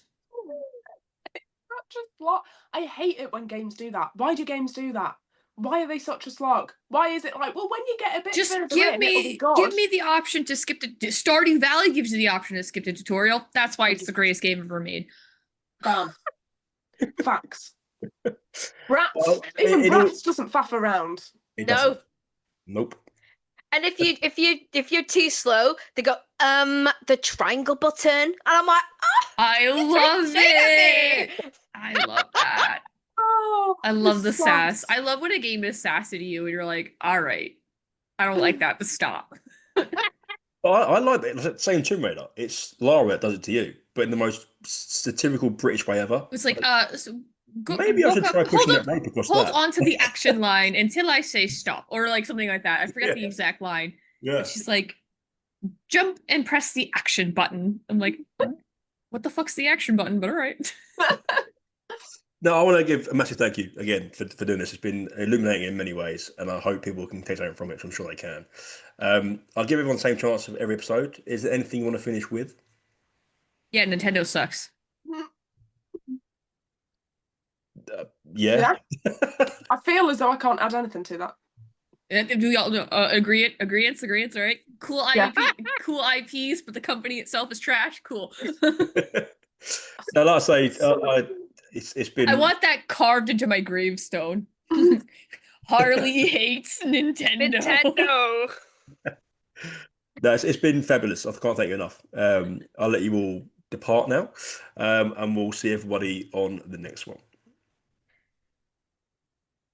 Such a slog. I hate it when games do that. Why do games do that? Why are they such a slog? Why is it like, well, when you get a bit Just further give in, it'll be me good. the option to skip the Stardew Valley gives you the option to skip the tutorial. That's why it's the greatest game ever made. Bam. Facts. Bratz. Well, Even it Bratz doesn't faff around. It No. doesn't. Nope. And if you're too slow, they go, the triangle button. And I'm like, I love it. I love that. Oh, I love the this sass. sucks. I love when a game is sassy to you and you're like, all right, I don't like that, but stop. I like that. It's same Tomb Raider. It's Lara that does it to you, but in the most satirical British way ever. It's like, so Maybe I should try pushing that vape across hold that. on to the action line until I say stop, or like something like that. I forget Yeah. the exact line. Yeah. But she's like, jump and press the action button. I'm like, what the fuck's the action button? But all right. No, I want to give a massive thank you again for doing this. It's been illuminating in many ways, and I hope people can take something from it. I'm sure they can. I'll give everyone the same chance of every episode. Is there anything you want to finish with? Yeah, Nintendo sucks. Yeah. I feel as though I can't add anything to that. Do we all agree? Agreements, all right. Cool Yeah. cool IPs, but the company itself is trash. Cool. Now, like I say, it's been. I want that carved into my gravestone. Harley hates Nintendo. Nintendo. No, it's been fabulous. I can't thank you enough. I'll let you all depart now, and we'll see everybody on the next one.